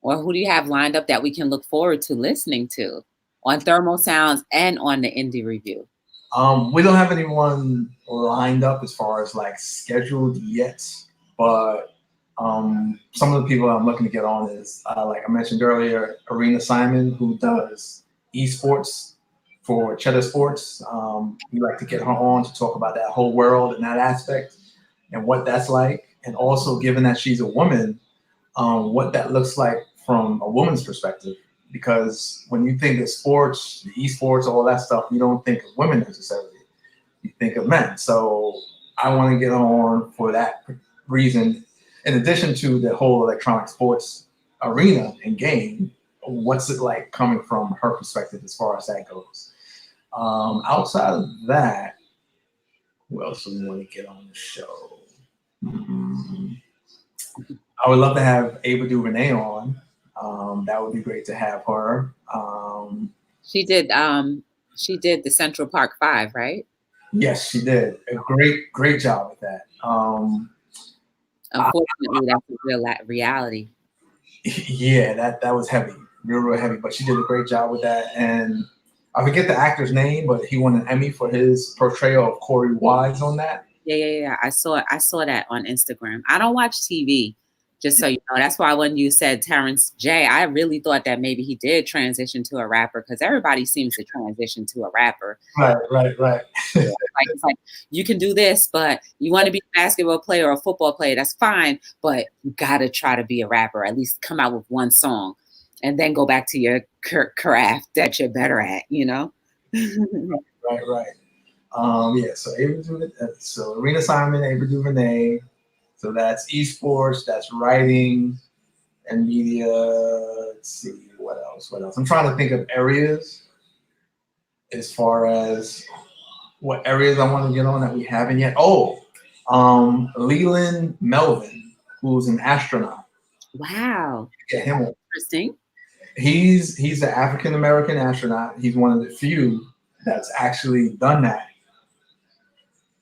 Or who do you have lined up that we can look forward to listening to on Thermal Sounds and on the Indie Review? We don't have anyone lined up as far as like scheduled yet, but some of the people I'm looking to get on is like I mentioned earlier, Arena Simon, who does esports for Cheddar Sports. We like to get her on to talk about that whole world and that aspect and what that's like, and also given that she's a woman, what that looks like from a woman's perspective. Because when you think of sports, the esports, all that stuff, you don't think of women necessarily. You think of men. So I want to get on for that reason. In addition to the whole electronic sports arena and game, what's it like coming from her perspective as far as that goes? Outside of that, who else do we want to get on the show? Hmm. I would love to have Ava DuVernay on. That would be great to have her. She did. She did the Central Park Five, right? Yes, she did a great job with that. Unfortunately, that's a real reality. Yeah, that was heavy, real heavy. But she did a great job with that, and I forget the actor's name, but he won an Emmy for his portrayal of Corey Wise on that. Yeah. I saw that on Instagram. I don't watch TV, just so you know. That's why when you said Terrence J, I really thought that maybe he did transition to a rapper because everybody seems to transition to a rapper. Right. Yeah, it's like you can do this, but you want to be a basketball player or a football player, that's fine. But you gotta try to be a rapper. At least come out with one song, and then go back to your craft that you're better at. You know. Right. Yeah. So so Arena Simon, Ava DuVernay. So that's esports. That's writing and media. Let's see what else. What else? I'm trying to think of areas as far as what areas I want to get on that we haven't yet. Oh, Leland Melvin, who's an astronaut. Wow. Get him on. Interesting. He's an African American astronaut. He's one of the few that's actually done that.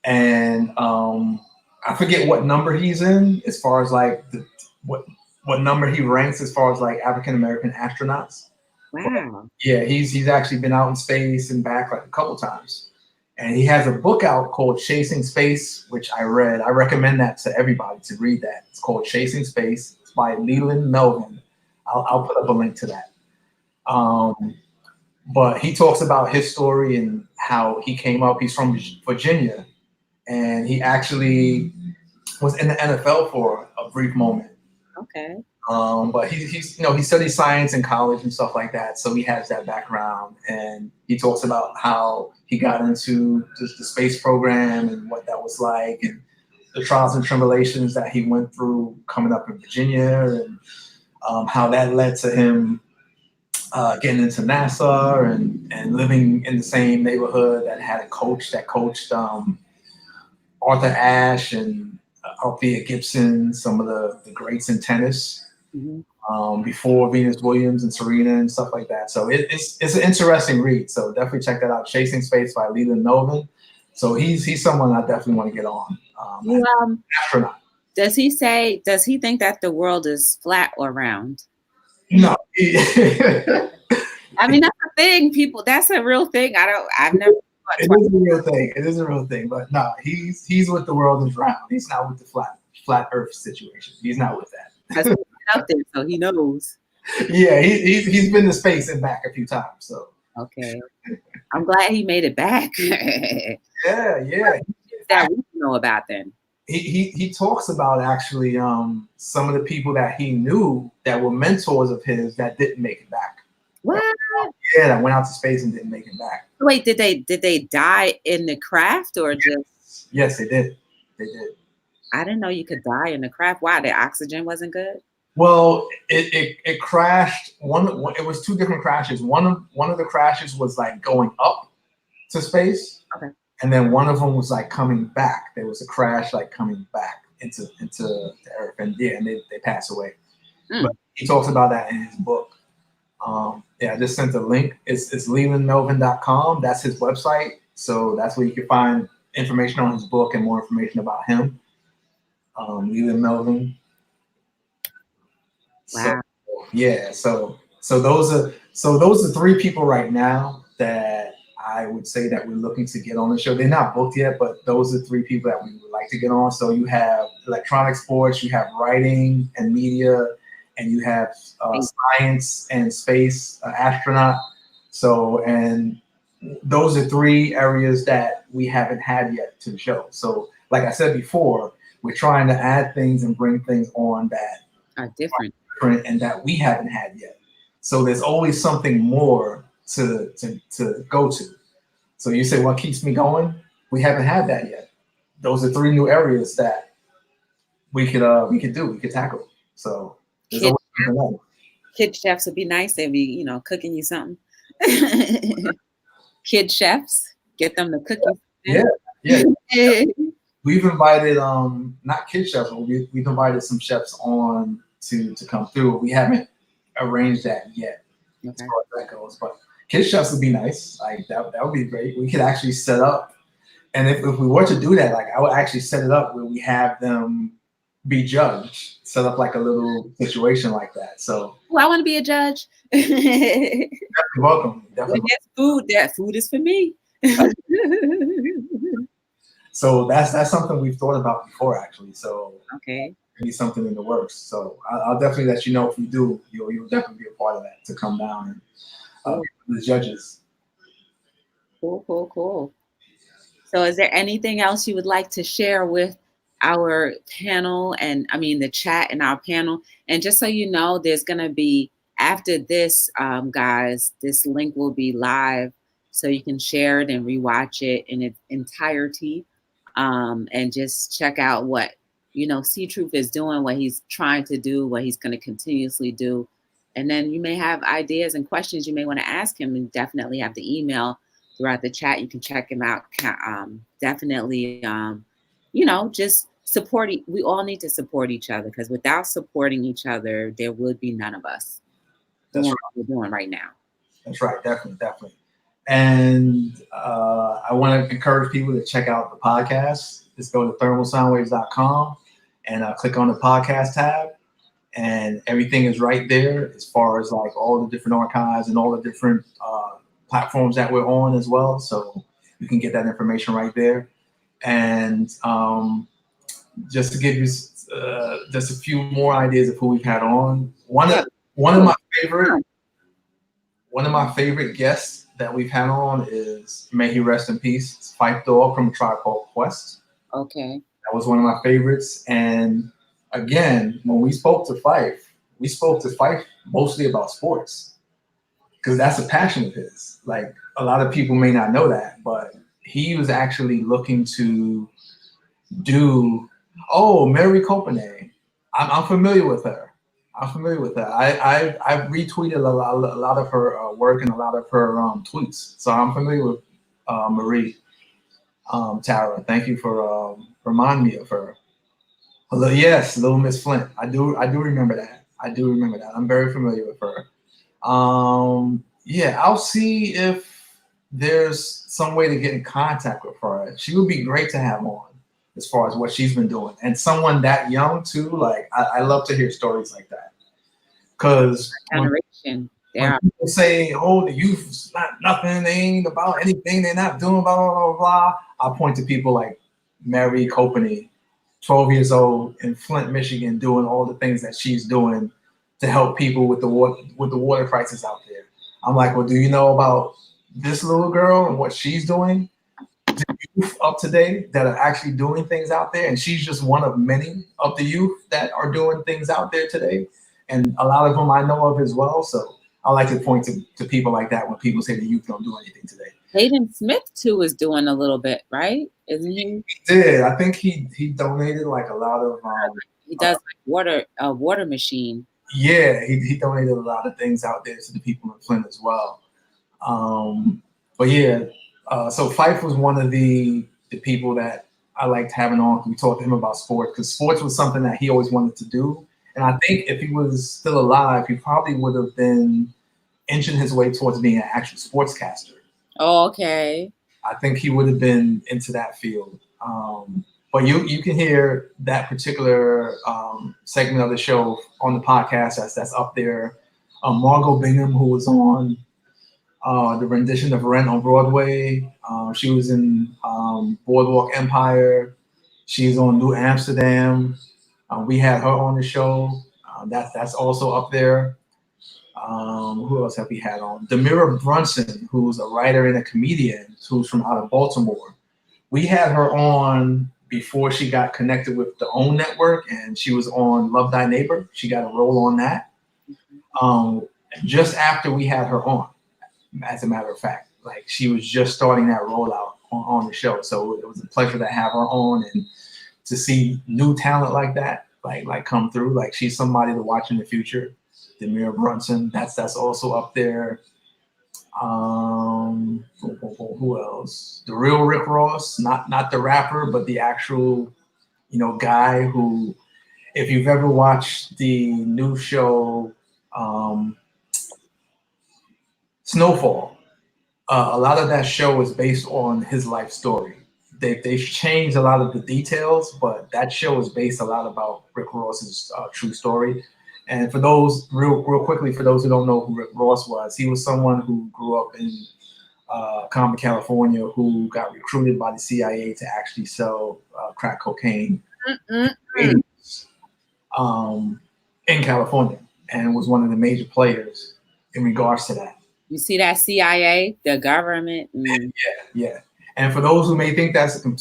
And I forget what number he's in as far as like what number he ranks as far as like African American astronauts. Wow. Yeah, he's actually been out in space and back like a couple times. And he has a book out called Chasing Space, which I read. I recommend that to everybody to read that. It's called Chasing Space. It's by Leland Melvin. I'll put up a link to that. But he talks about his story and how he came up. He's from Virginia, and he actually was in the NFL for a brief moment. Okay. But he's he studied science in college and stuff like that, so he has that background. And he talks about how he got into the space program and what that was like, and the trials and tribulations that he went through coming up in Virginia, and how that led to him getting into NASA and living in the same neighborhood that had a coach that coached Arthur Ashe and Althea Gibson, some of the greats in tennis. Mm-hmm. Before Venus Williams and Serena and stuff like that. So it's an interesting read. So definitely check that out. Chasing Space by Leland Melvin. So he's someone I definitely want to get on. Astronaut. Does he think that the world is flat or round? No. I mean, that's a thing. People, that's a real thing. I've never. It is a real thing. It is a real thing. But no, he's with the world is round. He's not with the flat Earth situation. He's not with that. Because he's out there, so he knows. Yeah, he's been to space and back a few times. So okay, I'm glad he made it back. yeah. That we know about then. He talks about actually some of the people that he knew that were mentors of his that didn't make it back. What? Yeah, that went out to space and didn't make it back. Wait, did they die in the craft or just? Yes, they did. They did. I didn't know you could die in the craft. Why? The oxygen wasn't good? Well, it crashed. It was two different crashes. One of the crashes was like going up to space. Okay. And then one of them was like coming back. There was a crash like coming back into the Earth, and they pass away. But he talks about that in his book. I just sent a link. It's lelandmelvin.com. That's his website. So that's where you can find information on his book and more information about him. Leland Melvin. Wow. So those are three people right now that I would say that we're looking to get on the show. They're not booked yet, but those are three people that we would like to get on. So you have electronic sports, you have writing and media, and you have science and space, astronaut. So, and those are three areas that we haven't had yet to the show. So, like I said before, we're trying to add things and bring things on that are different and that we haven't had yet. So there's always something more to go to. So you say, what keeps me going? We haven't had that yet. Those are three new areas that we could tackle. So kid chefs would be nice. They'd be, cooking you something. Kid chefs, get them to cook you. Yeah. We've invited not kid chefs, but we've invited some chefs on to come through. We haven't arranged that yet as far as that goes. But kids chefs would be nice. Like that would be great. We could actually set up, and if we were to do that, like I would actually set it up where we have them be judged, set up like a little situation like that. So Oh, I want to be a judge. When definitely welcome. Definitely. there's food, that food is for me. So that's something we've thought about before, actually. So Okay. maybe something in the works. So I'll definitely let you know if we do. You'll definitely be a part of that to come down and Cool, be the judges. cool, cool, cool. So, is there anything else you would like to share with our panel and I mean the chat and our panel? And just so you know, there's going to be after this, guys, this link will be live so you can share it and rewatch it in its entirety, and just check out what C.Truth is doing, what he's trying to do, what he's going to continuously do. And then you may have ideas and questions you may want to ask him, and definitely have the email throughout the chat. You can check him out. Definitely, just support. We all need to support each other, because without supporting each other, there would be none of us doing That's what right. we're doing right now. That's right. Definitely, definitely. And I want to encourage people to check out the podcast. Just go to thermalsoundwaves.com and click on the podcast tab, and everything is right there as far as like all the different archives and all the different platforms that we're on as well. So you can get that information right there. And just to give you just a few more ideas of who we've had on, Yeah. one of my favorite one of my favorite guests that we've had on is, may he rest in peace, Fife Dog from Tribe Called Quest. Okay. That was one of my favorites. And again, when we spoke to Fife mostly about sports, because that's a passion of his. Like a lot of people may not know that, but he was actually looking to do. Oh, Mary Copenhagen. I'm familiar with her. I'm familiar with her. I've retweeted a lot of her work and a lot of her tweets, so I'm familiar with Marie. Tara, thank you for reminding me of her. Yes, Little Miss Flint. I do remember that. I do remember that. I'm very familiar with her. Yeah, I'll see if there's some way to get in contact with her. She would be great to have on as far as what she's been doing. And someone that young too, like I love to hear stories like that. Because Generation. when Yeah. people say, oh, the youth is not nothing, they ain't about anything, they're not doing blah, blah, blah, blah. I point to people like Mary Copenhagen, 12 years old in Flint, Michigan, doing all the things that she's doing to help people with the water crisis out there. I'm like, well, do you know about this little girl and what she's doing? The youth up to date that are actually doing things out there, and she's just one of many of the youth that are doing things out there today, and a lot of them I know of as well. So I like to point to people like that when people say the youth don't do anything today. Hayden Smith too is doing a little bit, right? Isn't he? He did. I think he donated like a lot of He does like water machine. yeah, he donated a lot of things out there to the people in Flint as well. But yeah, so Fife was one of the people that I liked having on. We talked to him about sports, because sports was something that he always wanted to do. And I think if he was still alive, he probably would have been inching his way towards being an actual sportscaster. Oh, okay. I think he would have been into that field. But you can hear that particular segment of the show on the podcast that's up there. Margot Bingham, who was on the rendition of Rent on Broadway. She was in Boardwalk Empire. She's on New Amsterdam. We had her on the show. That's also up there. Who else have we had on? Demira Brunson, who's a writer and a comedian, who's from out of Baltimore. We had her on before she got connected with the OWN network, and she was on Love Thy Neighbor. She got a role on that. Just after we had her on, as a matter of fact, like she was just starting that rollout on the show. So it was a pleasure to have her on, and to see new talent like that, like come through. Like she's somebody to watch in the future. Demira Brunson, that's also up there. Who else? The real Rick Ross, not the rapper, but the actual, guy who, if you've ever watched the new show Snowfall, A lot of that show is based on his life story. They've changed a lot of the details, but that show is based a lot about Rick Ross's true story. And for those, real quickly, for those who don't know who Rick Ross was, he was someone who grew up in Compton, California, who got recruited by the CIA to actually sell crack cocaine Mm-mm-mm. um, in California, and was one of the major players in regards to that. You see that CIA, the government? Yeah. And for those who may think that's a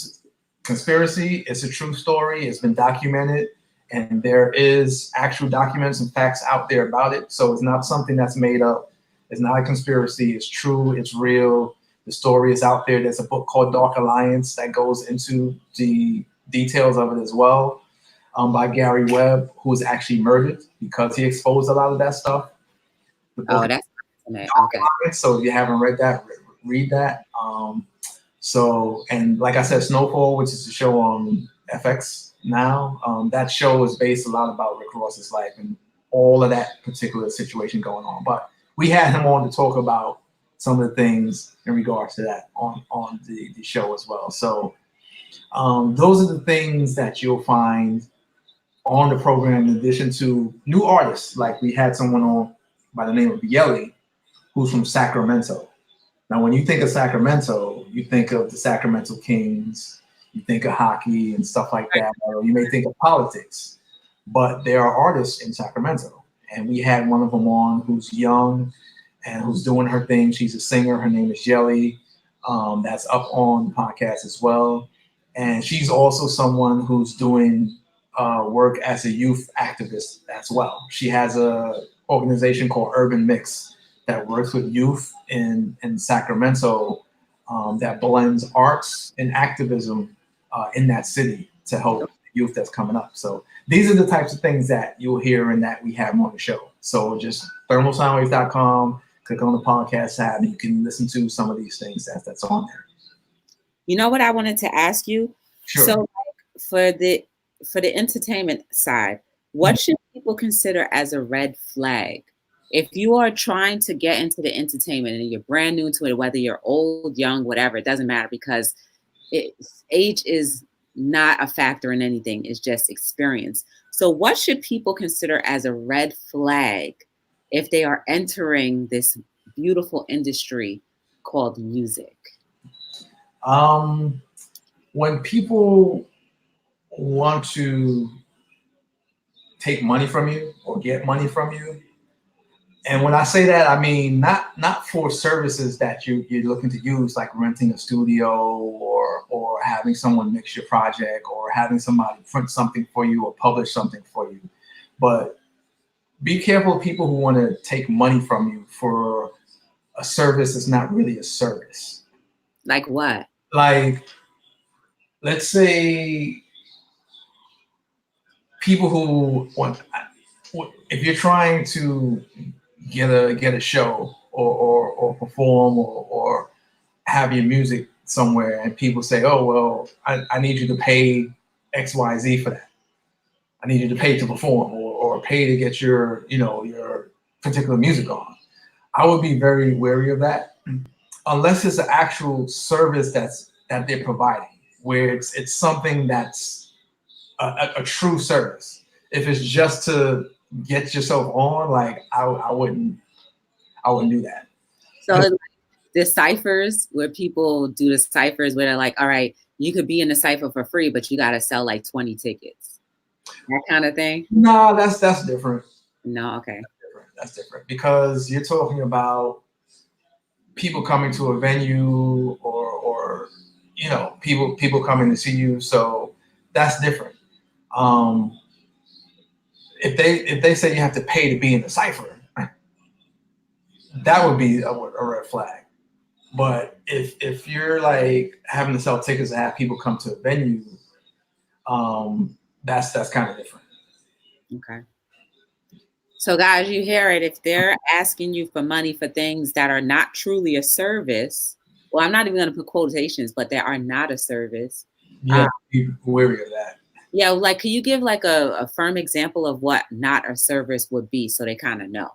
conspiracy, it's a true story. It's been documented, and there is actual documents and facts out there about it. So it's not something that's made up. It's not a conspiracy. It's true. It's real. The story is out there. There's a book called Dark Alliance that goes into the details of it as well, by Gary Webb, who was actually murdered because he exposed a lot of that stuff. The book Oh, is that's okay. Dark Alliance, so if you haven't read that, read that. So, and like I said, Snowfall, which is a show on FX now, that show is based a lot about Rick Ross's life and all of that particular situation going on. But we had him on to talk about some of the things in regards to that on the show as well. So those are the things that you'll find on the program, in addition to new artists. Like we had someone on by the name of Yelly, who's from Sacramento. Now, when you think of Sacramento, you think of the Sacramento Kings, you think of hockey and stuff like that, or you may think of politics. But there are artists in Sacramento, and we had one of them on who's young and who's doing her thing. She's a singer. Her name is Jelly. That's up on the podcast as well. And she's also someone who's doing work as a youth activist as well. She has a organization called Urban Mix that works with youth in Sacramento, that blends arts and activism in that city to help the youth that's coming up. So these are the types of things that you'll hear and that we have on the show. So just thermalsoundwaves.com, click on the podcast tab, and you can listen to some of these things that's on there. You know what I wanted to ask you? Sure. So like, for the entertainment side, what should people consider as a red flag? If you are trying to get into the entertainment and you're brand new to it, whether you're old, young, whatever, it doesn't matter, because age is not a factor in anything. It's just experience. So what should people consider as a red flag if they are entering this beautiful industry called music? When people want to take money from you or get money from you, and when I say that, I mean not for services that you're looking to use, like renting a studio or having someone mix your project or having somebody print something for you or publish something for you. But be careful of people who want to take money from you for a service that's not really a service. Like what? Like, let's say people who want, if you're trying to get a show or perform or have your music somewhere, and people say, oh well, I need you to pay XYZ for that. I need you to pay to perform or pay to get your your particular music on. I would be very wary of that, unless it's an actual service that they're providing, where it's something that's a true service. If it's just to get yourself on, like I wouldn't do that. So like the ciphers, where people do the ciphers where they're like, all right, you could be in the cipher for free, but you got to sell like 20 tickets. That kind of thing. No, that's different. No, okay. That's different because you're talking about people coming to a venue or people coming to see you. So that's different. If they say you have to pay to be in the cipher, that would be a red flag. But if you're like having to sell tickets to have people come to a venue, that's kind of different. Okay. So guys, you hear it. If they're asking you for money for things that are not truly a service, well, I'm not even going to put quotations, but they are not a service. Yeah, be wary of that. Yeah, like, can you give like a firm example of what not a service would be so they kind of know?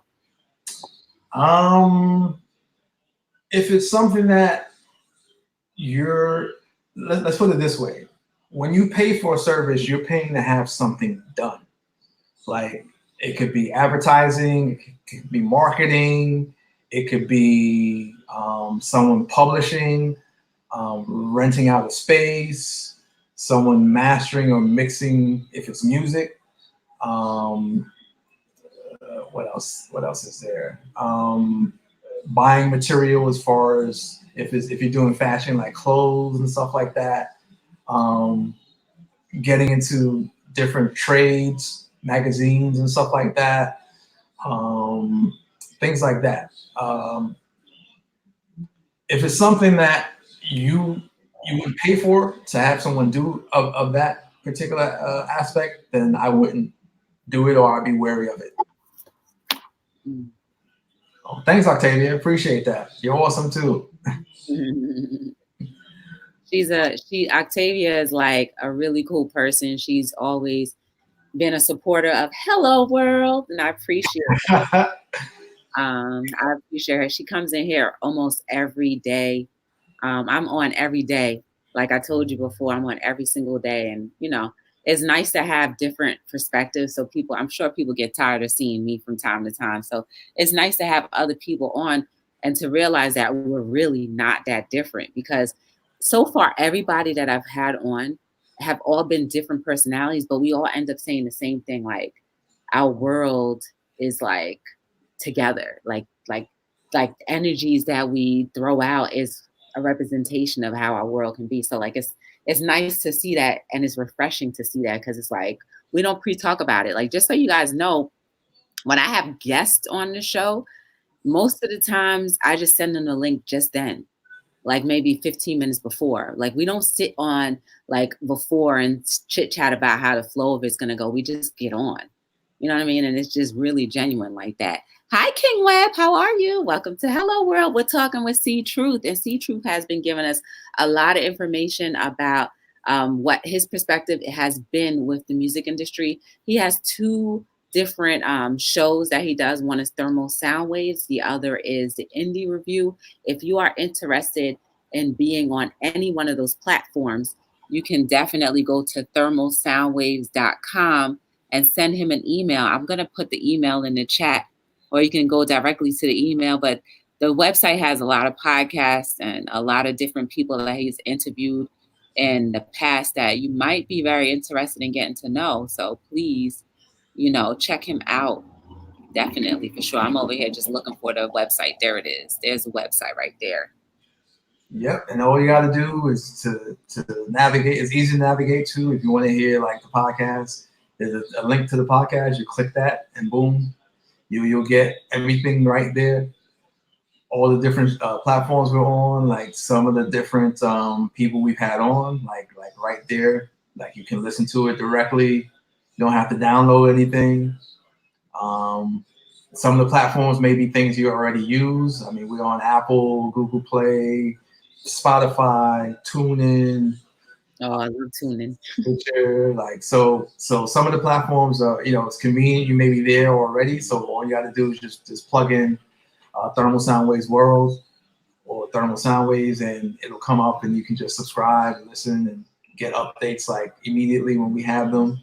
if it's something that let's put it this way. When you pay for a service, you're paying to have something done. Like it could be advertising, it could be marketing, it could be someone publishing, renting out a space, someone mastering or mixing if it's music. Um, what else? What else is there? Buying material as far as if you're doing fashion like clothes and stuff like that. Um, Getting into different trades, magazines and stuff like that. Um, Things like that. If it's something that you would pay for to have someone do of that particular aspect, then I wouldn't do it or I'd be wary of it. Mm. Oh, thanks, Octavia. Appreciate that. You're awesome too. Octavia is like a really cool person. She's always been a supporter of Hello World, and I appreciate I appreciate her. She comes in here almost every day. I'm on every day. Like I told you before, I'm on every single day. And, it's nice to have different perspectives. So I'm sure people get tired of seeing me from time to time. So it's nice to have other people on and to realize that we're really not that different because so far, everybody that I've had on have all been different personalities, but we all end up saying the same thing. Like our world is like together, like energies that we throw out is a representation of how our world can be. So like it's nice to see that, and it's refreshing to see that because it's like we don't pre-talk about it. Like just so you guys know, when I have guests on the show, most of the times I just send them the link just then, like maybe 15 minutes before. Like we don't sit on like before and chit chat about how the flow of it's gonna go. We just get on. You know what I mean? And it's just really genuine like that. Hi, King Webb. How are you? Welcome to Hello World. We're talking with C.Truth, and C.Truth has been giving us a lot of information about what his perspective has been with the music industry. He has two different shows that he does. One is Thermal Sound Waves. The other is the Indie Review. If you are interested in being on any one of those platforms, you can definitely go to thermalsoundwaves.com and send him an email. I'm going to put the email in the chat, or you can go directly to the email. But the website has a lot of podcasts and a lot of different people that he's interviewed in the past that you might be very interested in getting to know. So please, check him out. Definitely, for sure. I'm over here just looking for the website. There it is. There's the website right there. Yep, and all you got to do is to navigate. It's easy to navigate to. If you want to hear like the podcast, there's a link to the podcast. You click that, and boom, you'll get everything right there. All the different platforms we're on, like some of the different people we've had on, like right there. Like you can listen to it directly. You don't have to download anything. Um, some of the platforms may be things you already use. I mean, we're on Apple, Google Play, Spotify, TuneIn. Oh, I love tuning. Stitcher, like so some of the platforms are, it's convenient. You may be there already, so all you got to do is just plug in Thermal Sound Waves World or Thermal Sound Waves, and it'll come up, and you can just subscribe, and listen, and get updates like immediately when we have them.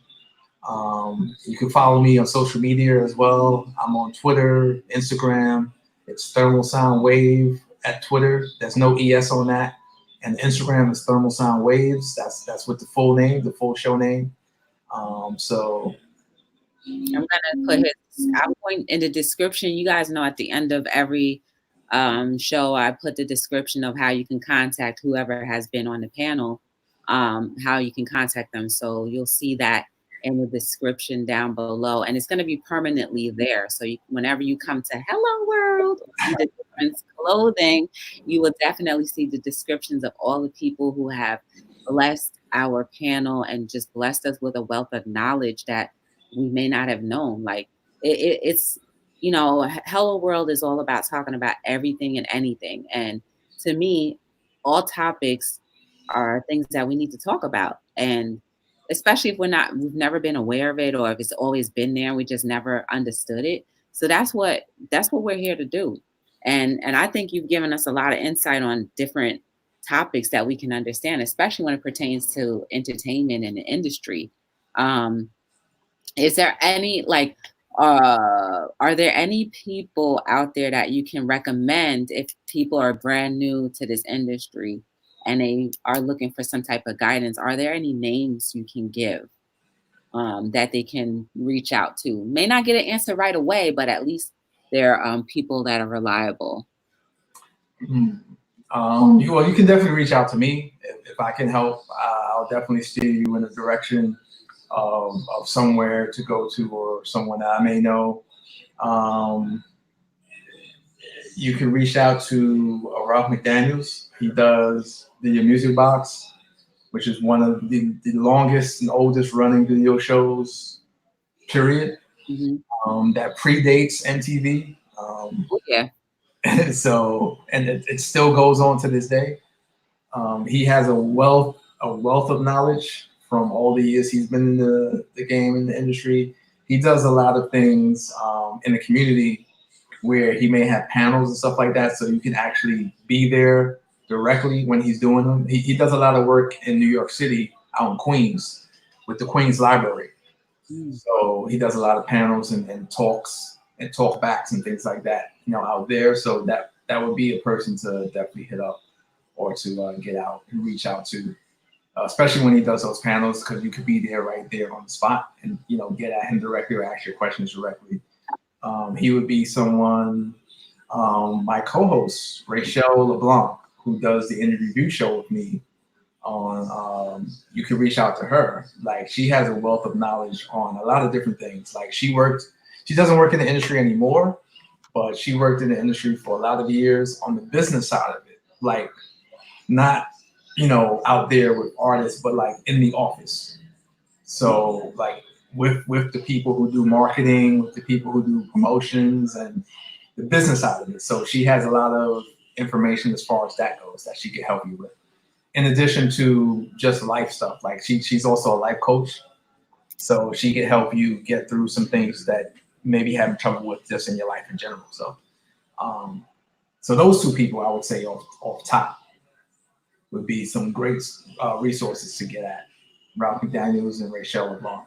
You can follow me on social media as well. I'm on Twitter, Instagram. It's Thermal Sound Wave at Twitter. There's no ES on that. And Instagram is Thermal Sound Waves. That's with the full name, the full show name. So I'm gonna put I'll point in the description. You guys know at the end of every show, I put the description of how you can contact whoever has been on the panel, how you can contact them. So you'll see that in the description down below, and it's going to be permanently there. So whenever you come to Hello World or see the different clothing, you will definitely see the descriptions of all the people who have blessed our panel and just blessed us with a wealth of knowledge that we may not have known. Like it's Hello World is all about talking about everything and anything, and to me all topics are things that we need to talk about, and especially if we've never been aware of it, or if it's always been there and we just never understood it. So that's what we're here to do. And I think you've given us a lot of insight on different topics that we can understand, especially when it pertains to entertainment and the industry. Um, is there any like are there any people out there that you can recommend if people are brand new to this industry and they are looking for some type of guidance? Are there any names you can give that they can reach out to? May not get an answer right away, but at least they're people that are reliable. Mhm. You can definitely reach out to me if I can help. I'll definitely steer you in a direction of somewhere to go to or someone that I may know. Um, you can reach out to Ralph McDaniels. He does the Music Box, which is one of the longest and oldest running video shows, period. Hmm. That predates MTV. Oh, yeah. And it still goes on to this day. He has a wealth of knowledge from all the years he's been in the game in the industry. He does a lot of things in the community where he may have panels and stuff like that, so you can actually be there directly when he's doing them. He does a lot of work in New York City, out in Queens, with the Queens Library. Mm. So he does a lot of panels and talks and talkbacks and things like that, out there. So that would be a person to definitely hit up or to get out and reach out to, especially when he does those panels, because you could be there right there on the spot and get at him directly or ask your questions directly. He would be someone. My co-host Rachel LeBlanc, who does the interview review show with me, you can reach out to her. Like, she has a wealth of knowledge on a lot of different things. Like, she doesn't work in the industry anymore, but she worked in the industry for a lot of years on the business side of it. Like, not out there with artists, but like in the office. So like with the people who do marketing, with the people who do promotions and the business side of it. So she has a lot of information as far as that goes that she could help you with. In addition to just life stuff, like she's also a life coach, so she could help you get through some things that maybe having trouble with just in your life in general. Um, so those two people I would say off top would be some great resources to get at. Ralph McDaniels and Rachel LeBlanc.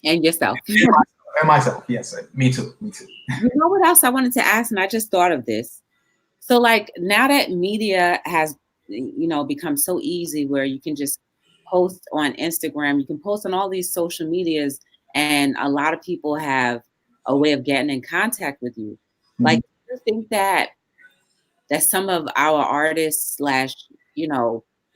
And yourself. And myself, yes, me too. You know what else I wanted to ask, and I just thought of this. So, like, now that media has, become so easy where you can just post on Instagram, you can post on all these social medias, and a lot of people have a way of getting in contact with you. Mhm. Like, do you think that some of our artists slash,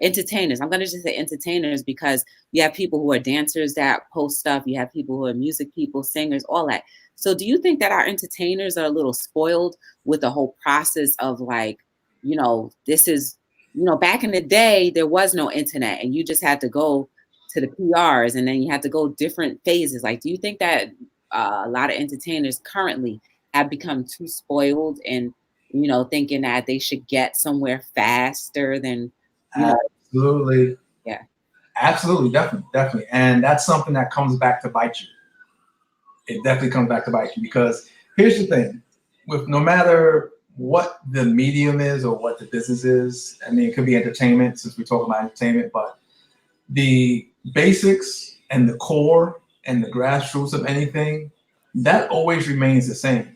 entertainers, I'm going to just say entertainers, because you have people who are dancers that post stuff, you have people who are music people, singers, all that. So do you think that our entertainers are a little spoiled with the whole process of, like, this is, back in the day, there was no internet and you just had to go to the PRs and then you had to go different phases. Like, do you think that a lot of entertainers currently have become too spoiled and, thinking that they should get somewhere faster than, you know, Absolutely, yeah. absolutely, definitely, and that's something that comes back to bite you. It definitely comes back to bite you because here's the thing: with no matter what the medium is or what the business is, I mean, it could be entertainment since we're talking about entertainment, but the basics and the core and the grassroots of anything, that always remains the same.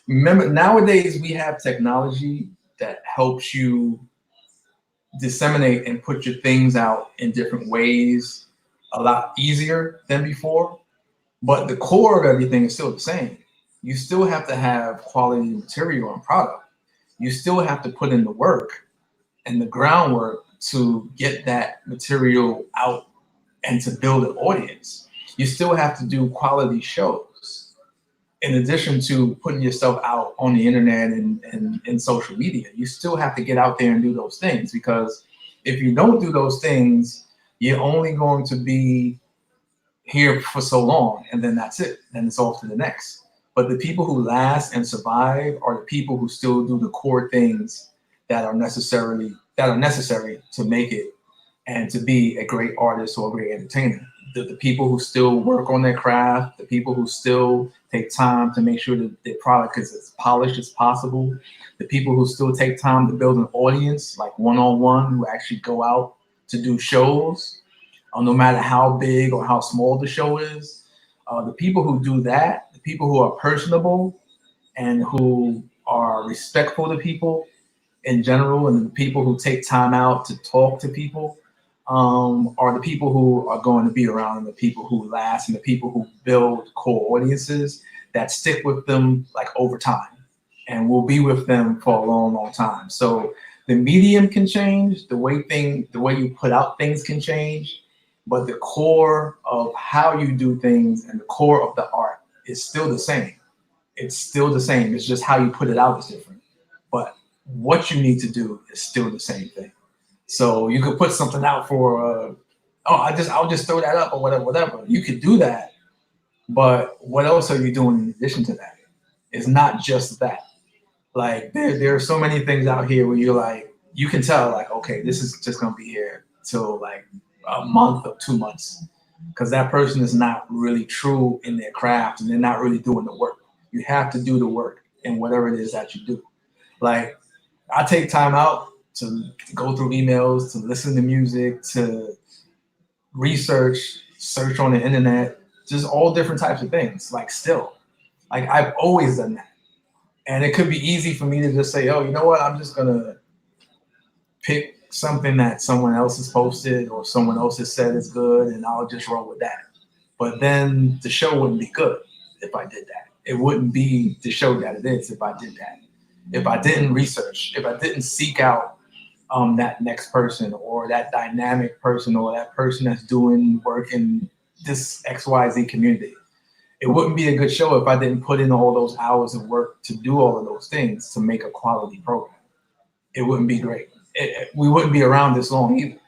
Remember, nowadays we have technology that helps you disseminate and put your things out in different ways a lot easier than before. But the core of everything is still the same. You still have to have quality material and product. You still have to put in the work and the groundwork to get that material out and to build an audience. You still have to do quality shows in addition to putting yourself out on the internet and social media. You still have to get out there and do those things, because if you don't do those things, you're only going to be here for so long, and then that's it. Then it's off to the next. But the people who last and survive are the people who still do the core things that are necessary to make it and to be a great artist or a great entertainer. The people who still work on their craft, the people who still take time to make sure that their product is as polished as possible, the people who still take time to build an audience, like one-on-one, who actually go out to do shows, no matter how big or how small the show is, the people who do that, the people who are personable and who are respectful to people in general, and the people who take time out to talk to people, are the people who are going to be around, and the people who last, and the people who build core audiences that stick with them like over time and will be with them for a long, long time. So the medium can change, the way you put out things can change, but the core of how you do things and the core of the art is still the same. It's still the same. It's just how you put it out is different. But what you need to do is still the same thing. So you could put something out for, I'll just throw that up or whatever. You could do that, but what else are you doing in addition to that? It's not just that. Like there are so many things out here where you're like, you can tell like, okay, this is just gonna be here till like a month or 2 months, because that person is not really true in their craft and they're not really doing the work. You have to do the work in whatever it is that you do. Like I take time out to go through emails, to listen to music, to search on the internet, just all different types of things. Like still, like I've always done that. And it could be easy for me to just say, oh, you know what? I'm just gonna pick something that someone else has posted or someone else has said is good, and I'll just roll with that. But then the show wouldn't be good if I did that. It wouldn't be the show that it is if I did that. If I didn't research, if I didn't seek out that next person or that dynamic person or that person that's doing work in this XYZ community. It wouldn't be a good show if I didn't put in all those hours of work to do all of those things to make a quality program. It wouldn't be great. We wouldn't be around this long either.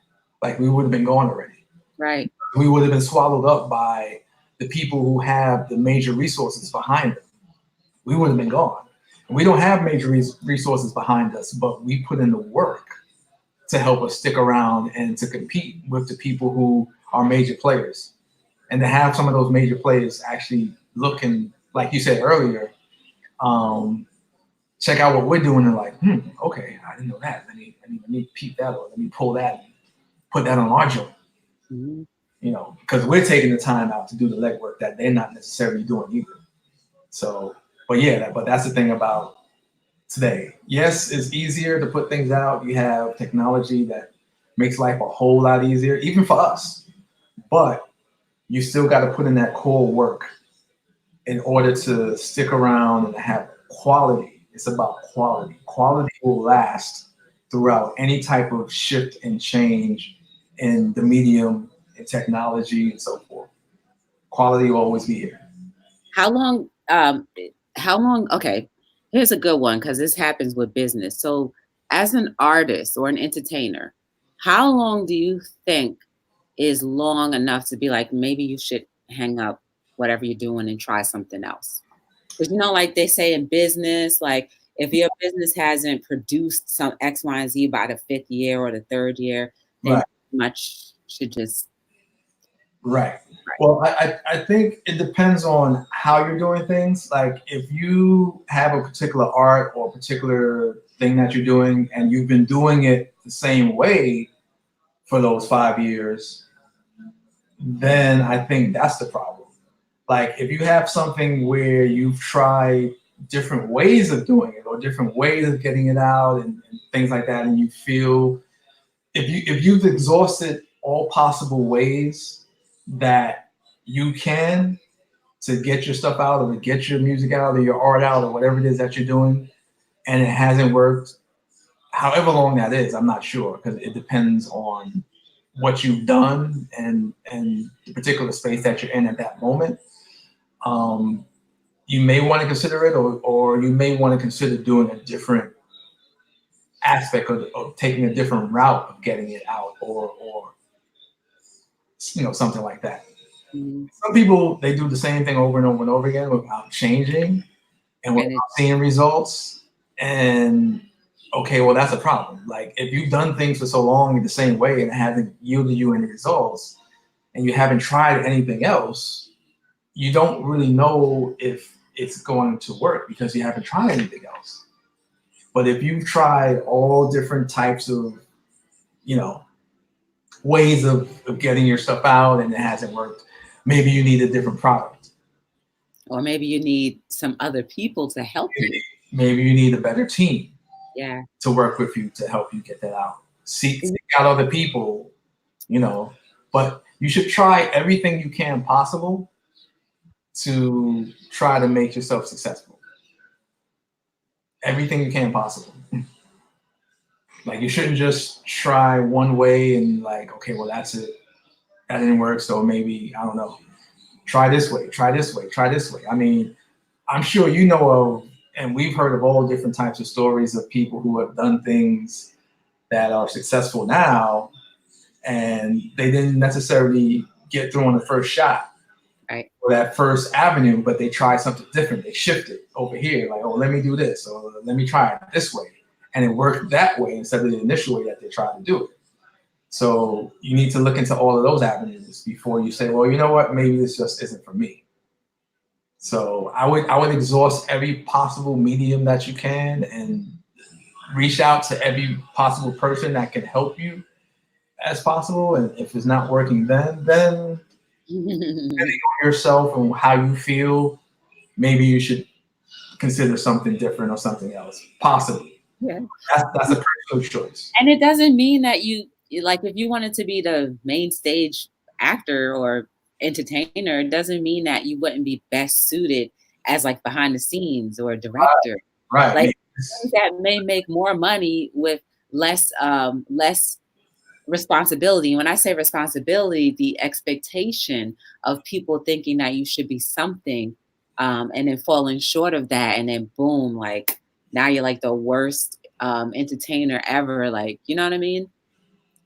Like we would have been gone already. Right. We would have been swallowed up by the people who have the major resources behind them. We would have been gone. We don't have major resources behind us, but we put in the work to help us stick around and to compete with the people who are major players. And to have some of those major players actually looking, like you said earlier, check out what we're doing and like, okay, I didn't know that. Let me peep that, or let me pull that and put that on our joint. Mm-hmm. You know, because we're taking the time out to do the legwork that they're not necessarily doing either. So, but yeah, but that's the thing about today. Yes, it's easier to put things out. You have technology that makes life a whole lot easier, even for us. But you still got to put in that core work in order to stick around and have quality. It's about quality. Quality will last throughout any type of shift and change in the medium and technology and so forth. Quality will always be here. How long, okay, here's a good one because this happens with business. So as an artist or an entertainer, how long do you think is long enough to be like, maybe you should hang up whatever you're doing and try something else? Because like they say in business, like if your business hasn't produced some X, Y, and Z by the 5th year or the 3rd year, then Right. much should just. Right. Well, I think it depends on how you're doing things. Like if you have a particular art or a particular thing that you're doing and you've been doing it the same way for those 5 years, then I think that's the problem. Like if you have something where you've tried different ways of doing it or different ways of getting it out and things like that, and you feel if you've exhausted all possible ways that you can to get your stuff out or to get your music out or your art out or whatever it is that you're doing, and it hasn't worked, however long that is, I'm not sure, because it depends on what you've done and the particular space that you're in at that moment. You may want to consider it, or you may want to consider doing a different aspect of taking a different route of getting it out, or something like that. Mm-hmm. Some people, they do the same thing over and over and over again without changing and without seeing results. And okay, well, that's a problem. Like if you've done things for so long in the same way and it hasn't yielded you any results, and you haven't tried anything else, you don't really know if it's going to work because you haven't tried anything else. But if you've tried all different types of, you know, ways of getting your stuff out and it hasn't worked, maybe you need a different product. Or maybe you need some other people to help you. Maybe you need a better team Yeah. to work with you to help you get that out. Seek out other people, you know, but you should try everything you can possible to try to make yourself successful. Everything you can possible. Like you shouldn't just try one way and like, okay, well that's it. That didn't work, so maybe I don't know. Try this way, try this way, try this way. I mean, I'm sure you know of, and we've heard of all different types of stories of people who have done things that are successful now, and they didn't necessarily get through on the first shot Right. or that first avenue, but they tried something different. They shifted over here, like, oh, let me do this, or let me try it this way. And it worked that way instead of the initial way that they tried to do it. So you need to look into all of those avenues before you say, well, you know what, maybe this just isn't for me. So I would exhaust every possible medium that you can and reach out to every possible person that can help you as possible. And if it's not working, then depending on yourself and how you feel, maybe you should consider something different or something else, possibly. Yeah. That's a personal choice. And it doesn't mean that like if you wanted to be the main stage actor or entertainer, it doesn't mean that you wouldn't be best suited as like behind the scenes or a director. Right. Like things that may make more money with less responsibility. And when I say responsibility, the expectation of people thinking that you should be something, and then falling short of that, and then boom, like now you're like the worst entertainer ever. Like, you know what I mean?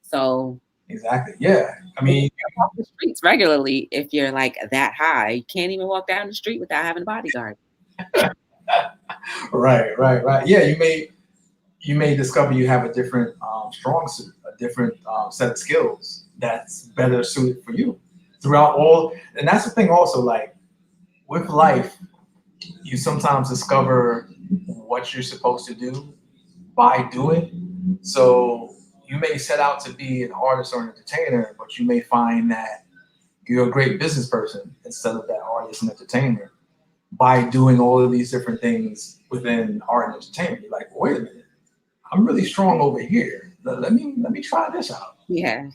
So Exactly. Yeah. I you mean, walk the streets regularly if you're like that high. You can't even walk down the street without having a bodyguard. right. Yeah, you may discover you have a different strong suit, a different set of skills that's better suited for you throughout all. And that's the thing also, like with life, you sometimes discover what you're supposed to do by doing. So you may set out to be an artist or an entertainer, but you may find that you're a great business person instead of that artist and entertainer by doing all of these different things within art and entertainment. You're like, wait a minute, I'm really strong over here. Let me try this out. Yeah.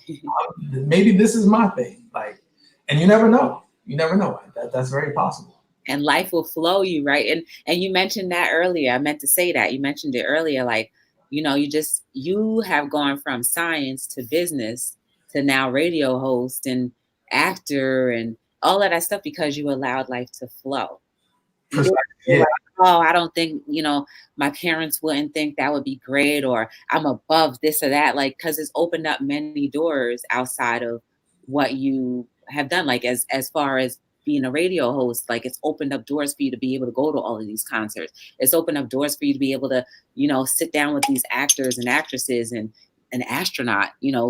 Maybe this is my thing. Like, and you never know. You never know. That's very possible. And life will flow you, right? And you mentioned that earlier. I meant to say that. You mentioned it earlier, like, you have gone from science to business to now radio host and actor and all of that stuff because you allowed life to flow. You didn't feel Yeah, like, oh, I don't think, my parents wouldn't think that would be great, or I'm above this or that. Like, because it's opened up many doors outside of what you have done. Like, as far as being a radio host, like it's opened up doors for you to be able to go to all of these concerts. It's opened up doors for you to be able to, sit down with these actors and actresses and an astronaut,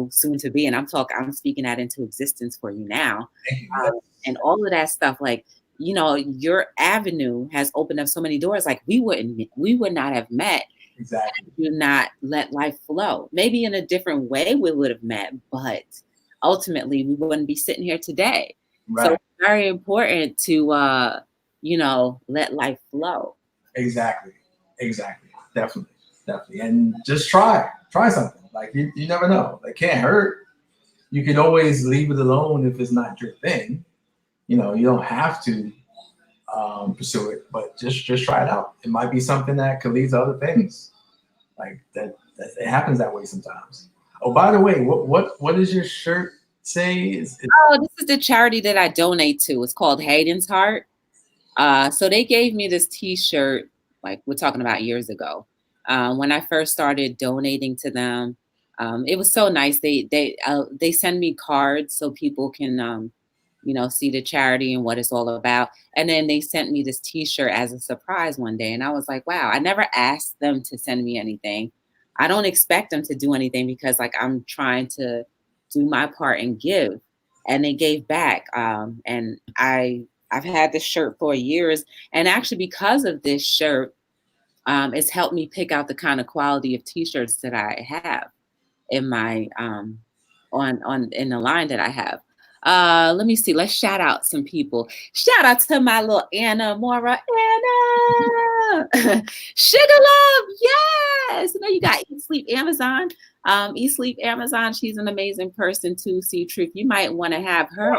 soon to be. And I'm speaking that into existence for you now. thank you. Yeah, And all of that stuff, like, your avenue has opened up so many doors. Like we would not have met exactly. if you not let life flow. Maybe in a different way we would have met, but ultimately we wouldn't be sitting here today. So Right. it's very important to let life flow. Exactly. Exactly. Definitely. And just try something. Like you never know. It can't hurt. You can always leave it alone if it's not your thing. You don't have to pursue it, but just try it out. It might be something that could lead to other things. Like that it happens that way sometimes. Oh, by the way, what does your shirt say? Oh, this is the charity that I donate to. It's called Hayden's Heart. So they gave me this T-shirt, like we're talking about years ago, when I first started donating to them. It was so nice. They send me cards so people can see the charity and what it's all about. And then they sent me this T-shirt as a surprise one day, and I was like, wow! I never asked them to send me anything. I don't expect them to do anything because like I'm trying to do my part and give, and they gave back. And I I've had this shirt for years, and actually because of this shirt, it's helped me pick out the kind of quality of t-shirts that I have in my on in the line that I have. Let me see. Let's shout out some people. Shout out to my little Anna Mora. Anna Sugar Love. Yes. You know, you got Eat Sleep Amazon. Eat Sleep Amazon. She's an amazing person too. C.Truth. You might want to have her.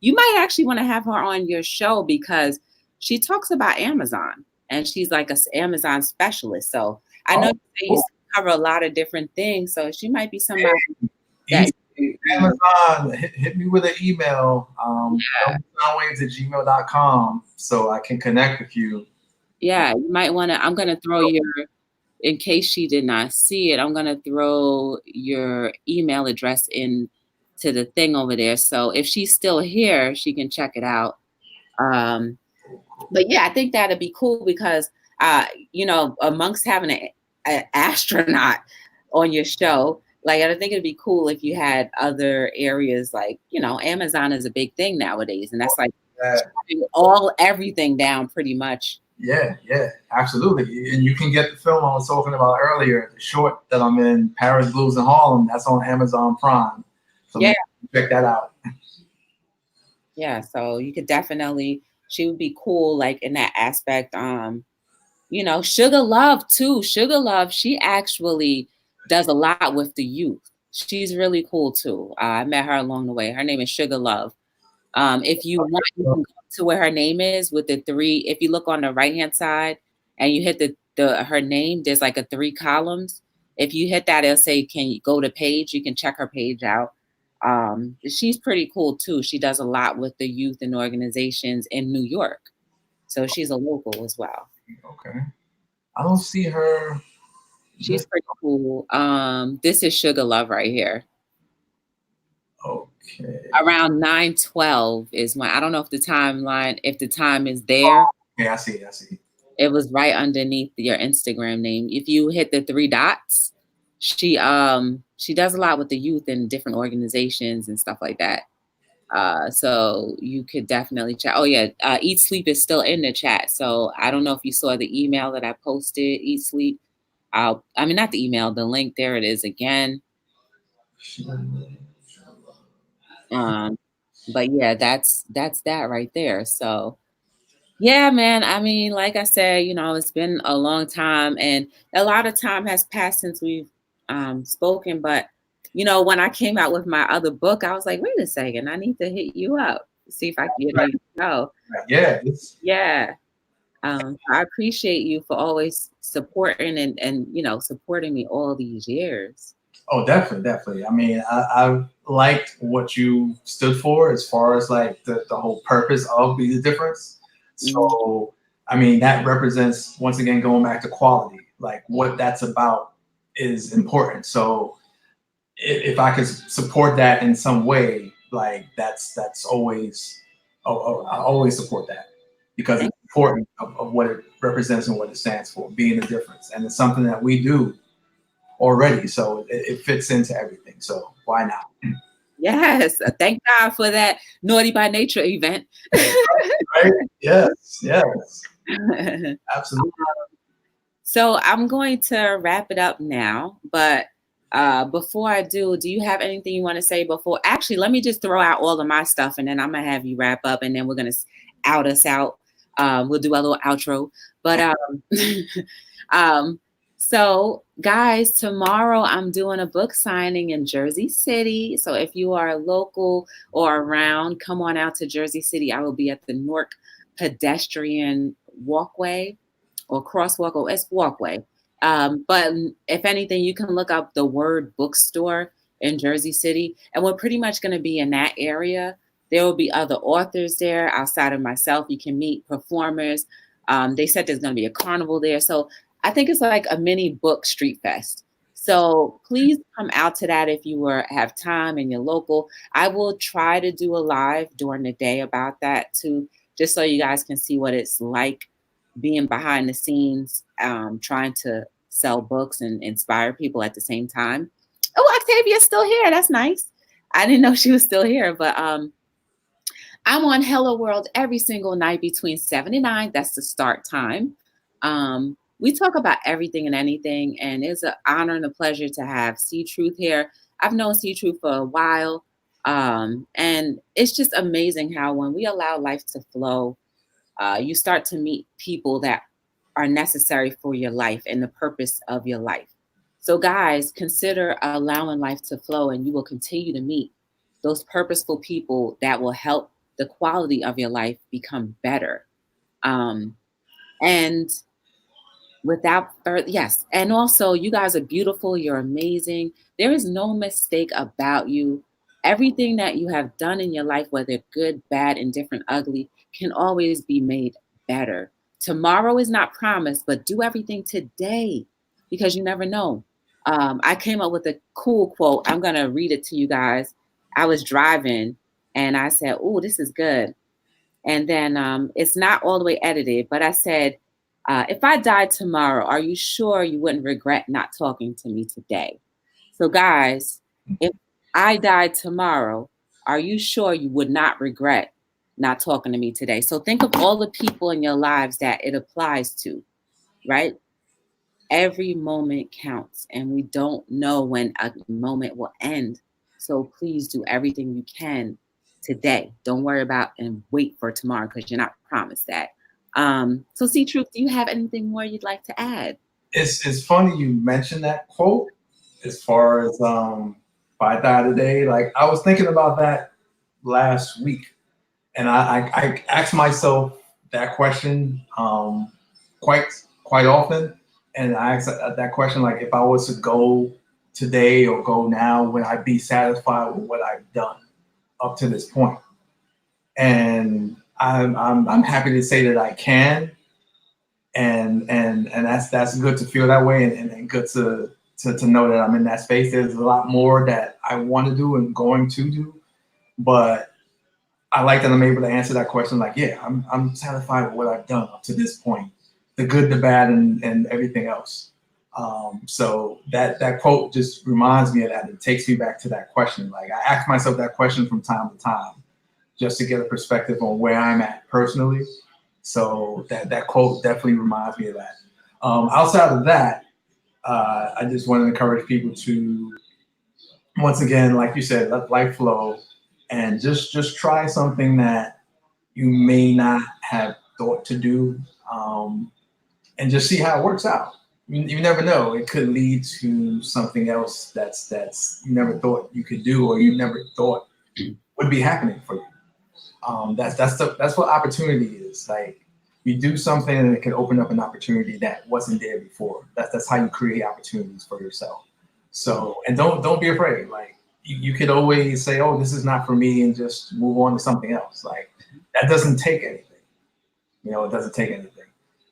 You might actually want to have her on your show because she talks about Amazon and she's like a Amazon specialist. So I know you cover a lot of different things. So she might be somebody that Amazon, hit me with an email, soundwaves@gmail.com, so I can connect with you. Yeah, you might want to. I'm going to throw your, in case she did not see it, I'm going to throw your email address in to the thing over there. So if she's still here, she can check it out. But yeah, I think that'd be cool because, you know, amongst having an astronaut on your show, like I think it'd be cool if you had other areas like, you know, Amazon is a big thing nowadays, and that's like everything down pretty much. Yeah, absolutely. And you can get the film I was talking about earlier, the short that I'm in, Paris Blues in Harlem. That's on Amazon Prime. So yeah, check that out. Yeah, so you could definitely. She would be cool, like in that aspect. You know, Sugar Love too. Sugar Love, she actually does a lot with the youth. She's really cool too. I met her along the way. Her name is Sugar Love. If you want, you can go to where her name is with the three. If you look on the right hand side and you hit the her name, there's like a 3 columns. If you hit that, it'll say, "Can you go to page?" You can check her page out. She's pretty cool too. She does a lot with the youth and organizations in New York. So she's a local as well. Okay. I don't see her. She's pretty cool. This is Sugar Love right here. Okay. Around 9:12 is when, I don't know if the timeline, if the time is there. Yeah, I see. It was right underneath your Instagram name. If you hit the 3 dots, she does a lot with the youth and different organizations and stuff like that. So you could definitely chat. Oh yeah, Eat Sleep is still in the chat. So I don't know if you saw the email that I posted, Eat Sleep. I mean, not the email, the link. There it is again. But yeah, that's that right there. So yeah, man. I mean, like I said, you know, it's been a long time and a lot of time has passed since we've spoken. But you know, when I came out with my other book, I was like, wait a second, I need to hit you up, see if I can get you know. Yeah. I appreciate you for always supporting and you know, supporting me all these years. Oh, definitely. I mean, I liked what you stood for as far as like the whole purpose of Be the Difference. So, I mean, that represents, once again, going back to quality, like what that's about is important. So if I could support that in some way, like that's always, I always support that because it's important of what it represents and what it stands for, being the difference. And it's something that we do already, so it fits into everything. So why not? Yes, thank God for that Naughty by Nature event. Right? Yes, absolutely. So I'm going to wrap it up now, but before I do you have anything you want to say before? Actually, let me just throw out all of my stuff, and then I'm gonna have you wrap up, and then we're gonna out us out. We'll do a little outro, but so guys, tomorrow I'm doing a book signing in Jersey City. So if you are local or around, come on out to Jersey City. I will be at the Newark Pedestrian Walkway or Crosswalk, or it's Walkway. But if anything, you can look up the Word Bookstore in Jersey City, and we're pretty much going to be in that area. There will be other authors there outside of myself. You can meet performers. They said there's going to be a carnival there. So I think it's like a mini book street fest. So please come out to that if you have time and you're local. I will try to do a live during the day about that too, just so you guys can see what it's like being behind the scenes, trying to sell books and inspire people at the same time. Oh, Octavia's still here. That's nice. I didn't know she was still here, but I'm on Hello World every single night between 7 and 9. That's the start time. We talk about everything and anything, and it's an honor and a pleasure to have C.Truth here. I've known C.Truth for a while, and it's just amazing how when we allow life to flow, you start to meet people that are necessary for your life and the purpose of your life. So, guys, consider allowing life to flow, and you will continue to meet those purposeful people that will help the quality of your life become better. Um, and without further, yes, and also you guys are beautiful, you're amazing. There is no mistake about you. Everything that you have done in your life, whether good, bad, indifferent, ugly, can always be made better. Tomorrow is not promised, but do everything today because you never know. I came up with a cool quote. I'm going to read it to you guys. I was driving and I said, "Oh, this is good." And then it's not all the way edited, but I said, if I died tomorrow, are you sure you wouldn't regret not talking to me today? So, guys, if I died tomorrow, are you sure you would not regret not talking to me today? So, think of all the people in your lives that it applies to, right? Every moment counts, and we don't know when a moment will end. So please do everything you can today. Don't worry about and wait for tomorrow because you're not promised that. So, C.Truth, do you have anything more you'd like to add? It's funny you mentioned that quote as far as if I die today. Like I was thinking about that last week, and I asked myself that question quite quite often, and I asked that question like if I was to go today or go now, would I be satisfied with what I've done up to this point? And I'm happy to say that I can, and that's good to feel that way, and good to know that I'm in that space. There's a lot more that I want to do and going to do, but I like that I'm able to answer that question. Like, yeah, I'm satisfied with what I've done up to this point, the good, the bad, and everything else. So that quote just reminds me of that. It takes me back to that question. Like I ask myself that question from time to time, just to get a perspective on where I'm at personally. So that quote definitely reminds me of that. Outside of that, I just want to encourage people to, once again, like you said, let life flow, and just try something that you may not have thought to do, and just see how it works out. You never know; it could lead to something else that's you never thought you could do, or you never thought would be happening for you. That's what opportunity is. Like you do something and it can open up an opportunity that wasn't there before. That's how you create opportunities for yourself. So and don't be afraid. Like you could always say, oh, this is not for me, and just move on to something else. Like that doesn't take anything. It doesn't take anything.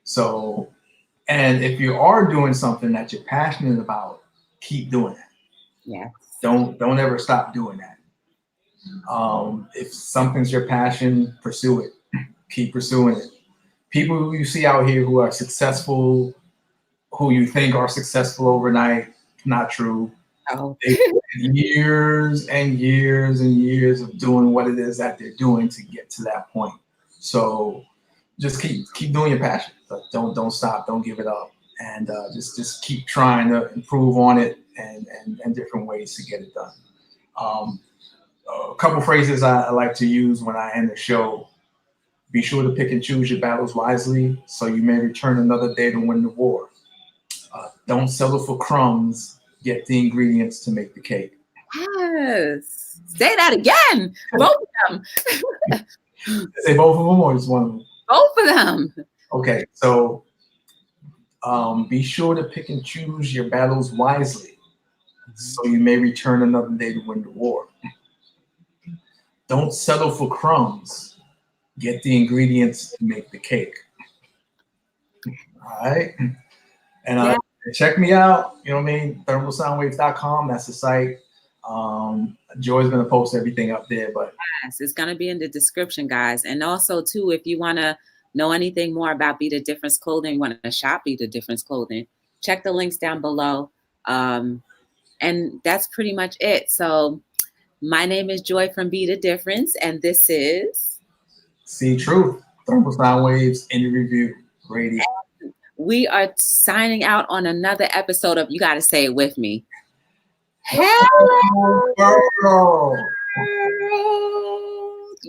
So and if you are doing something that you're passionate about, keep doing it. Yes. Don't ever stop doing that. If something's your passion, pursue it. Keep pursuing it. People who you see out here who are successful, who you think are successful overnight, not true. Oh, They years and years and years of doing what it is that they're doing to get to that point. So just keep doing your passion. Like, don't stop. Don't give it up, and just keep trying to improve on it and different ways to get it done. Um, a couple phrases I like to use when I end the show. Be sure to pick and choose your battles wisely so you may return another day to win the war. Don't settle for crumbs, get the ingredients to make the cake. yes. Say that again. Both of them. Say both of them or just one of them? Both of them. Okay, so be sure to pick and choose your battles wisely so you may return another day to win the war. Don't settle for crumbs, get the ingredients to make the cake. All right. And Yeah. check me out. You know what I mean? Thermalsoundwaves.com. That's the site. Joy's going to post everything up there. But Yes, it's going to be in the description, guys. And also, too, if you want to know anything more about Be the Difference Clothing, want to shop Be the Difference Clothing, check the links down below. And that's pretty much it. So my name is Joy from Be the Difference, and this is C.Truth, Thermal Sound Waves, Indie Review Radio. We are signing out on another episode of, you got to say it with me. Hello, world. Hello.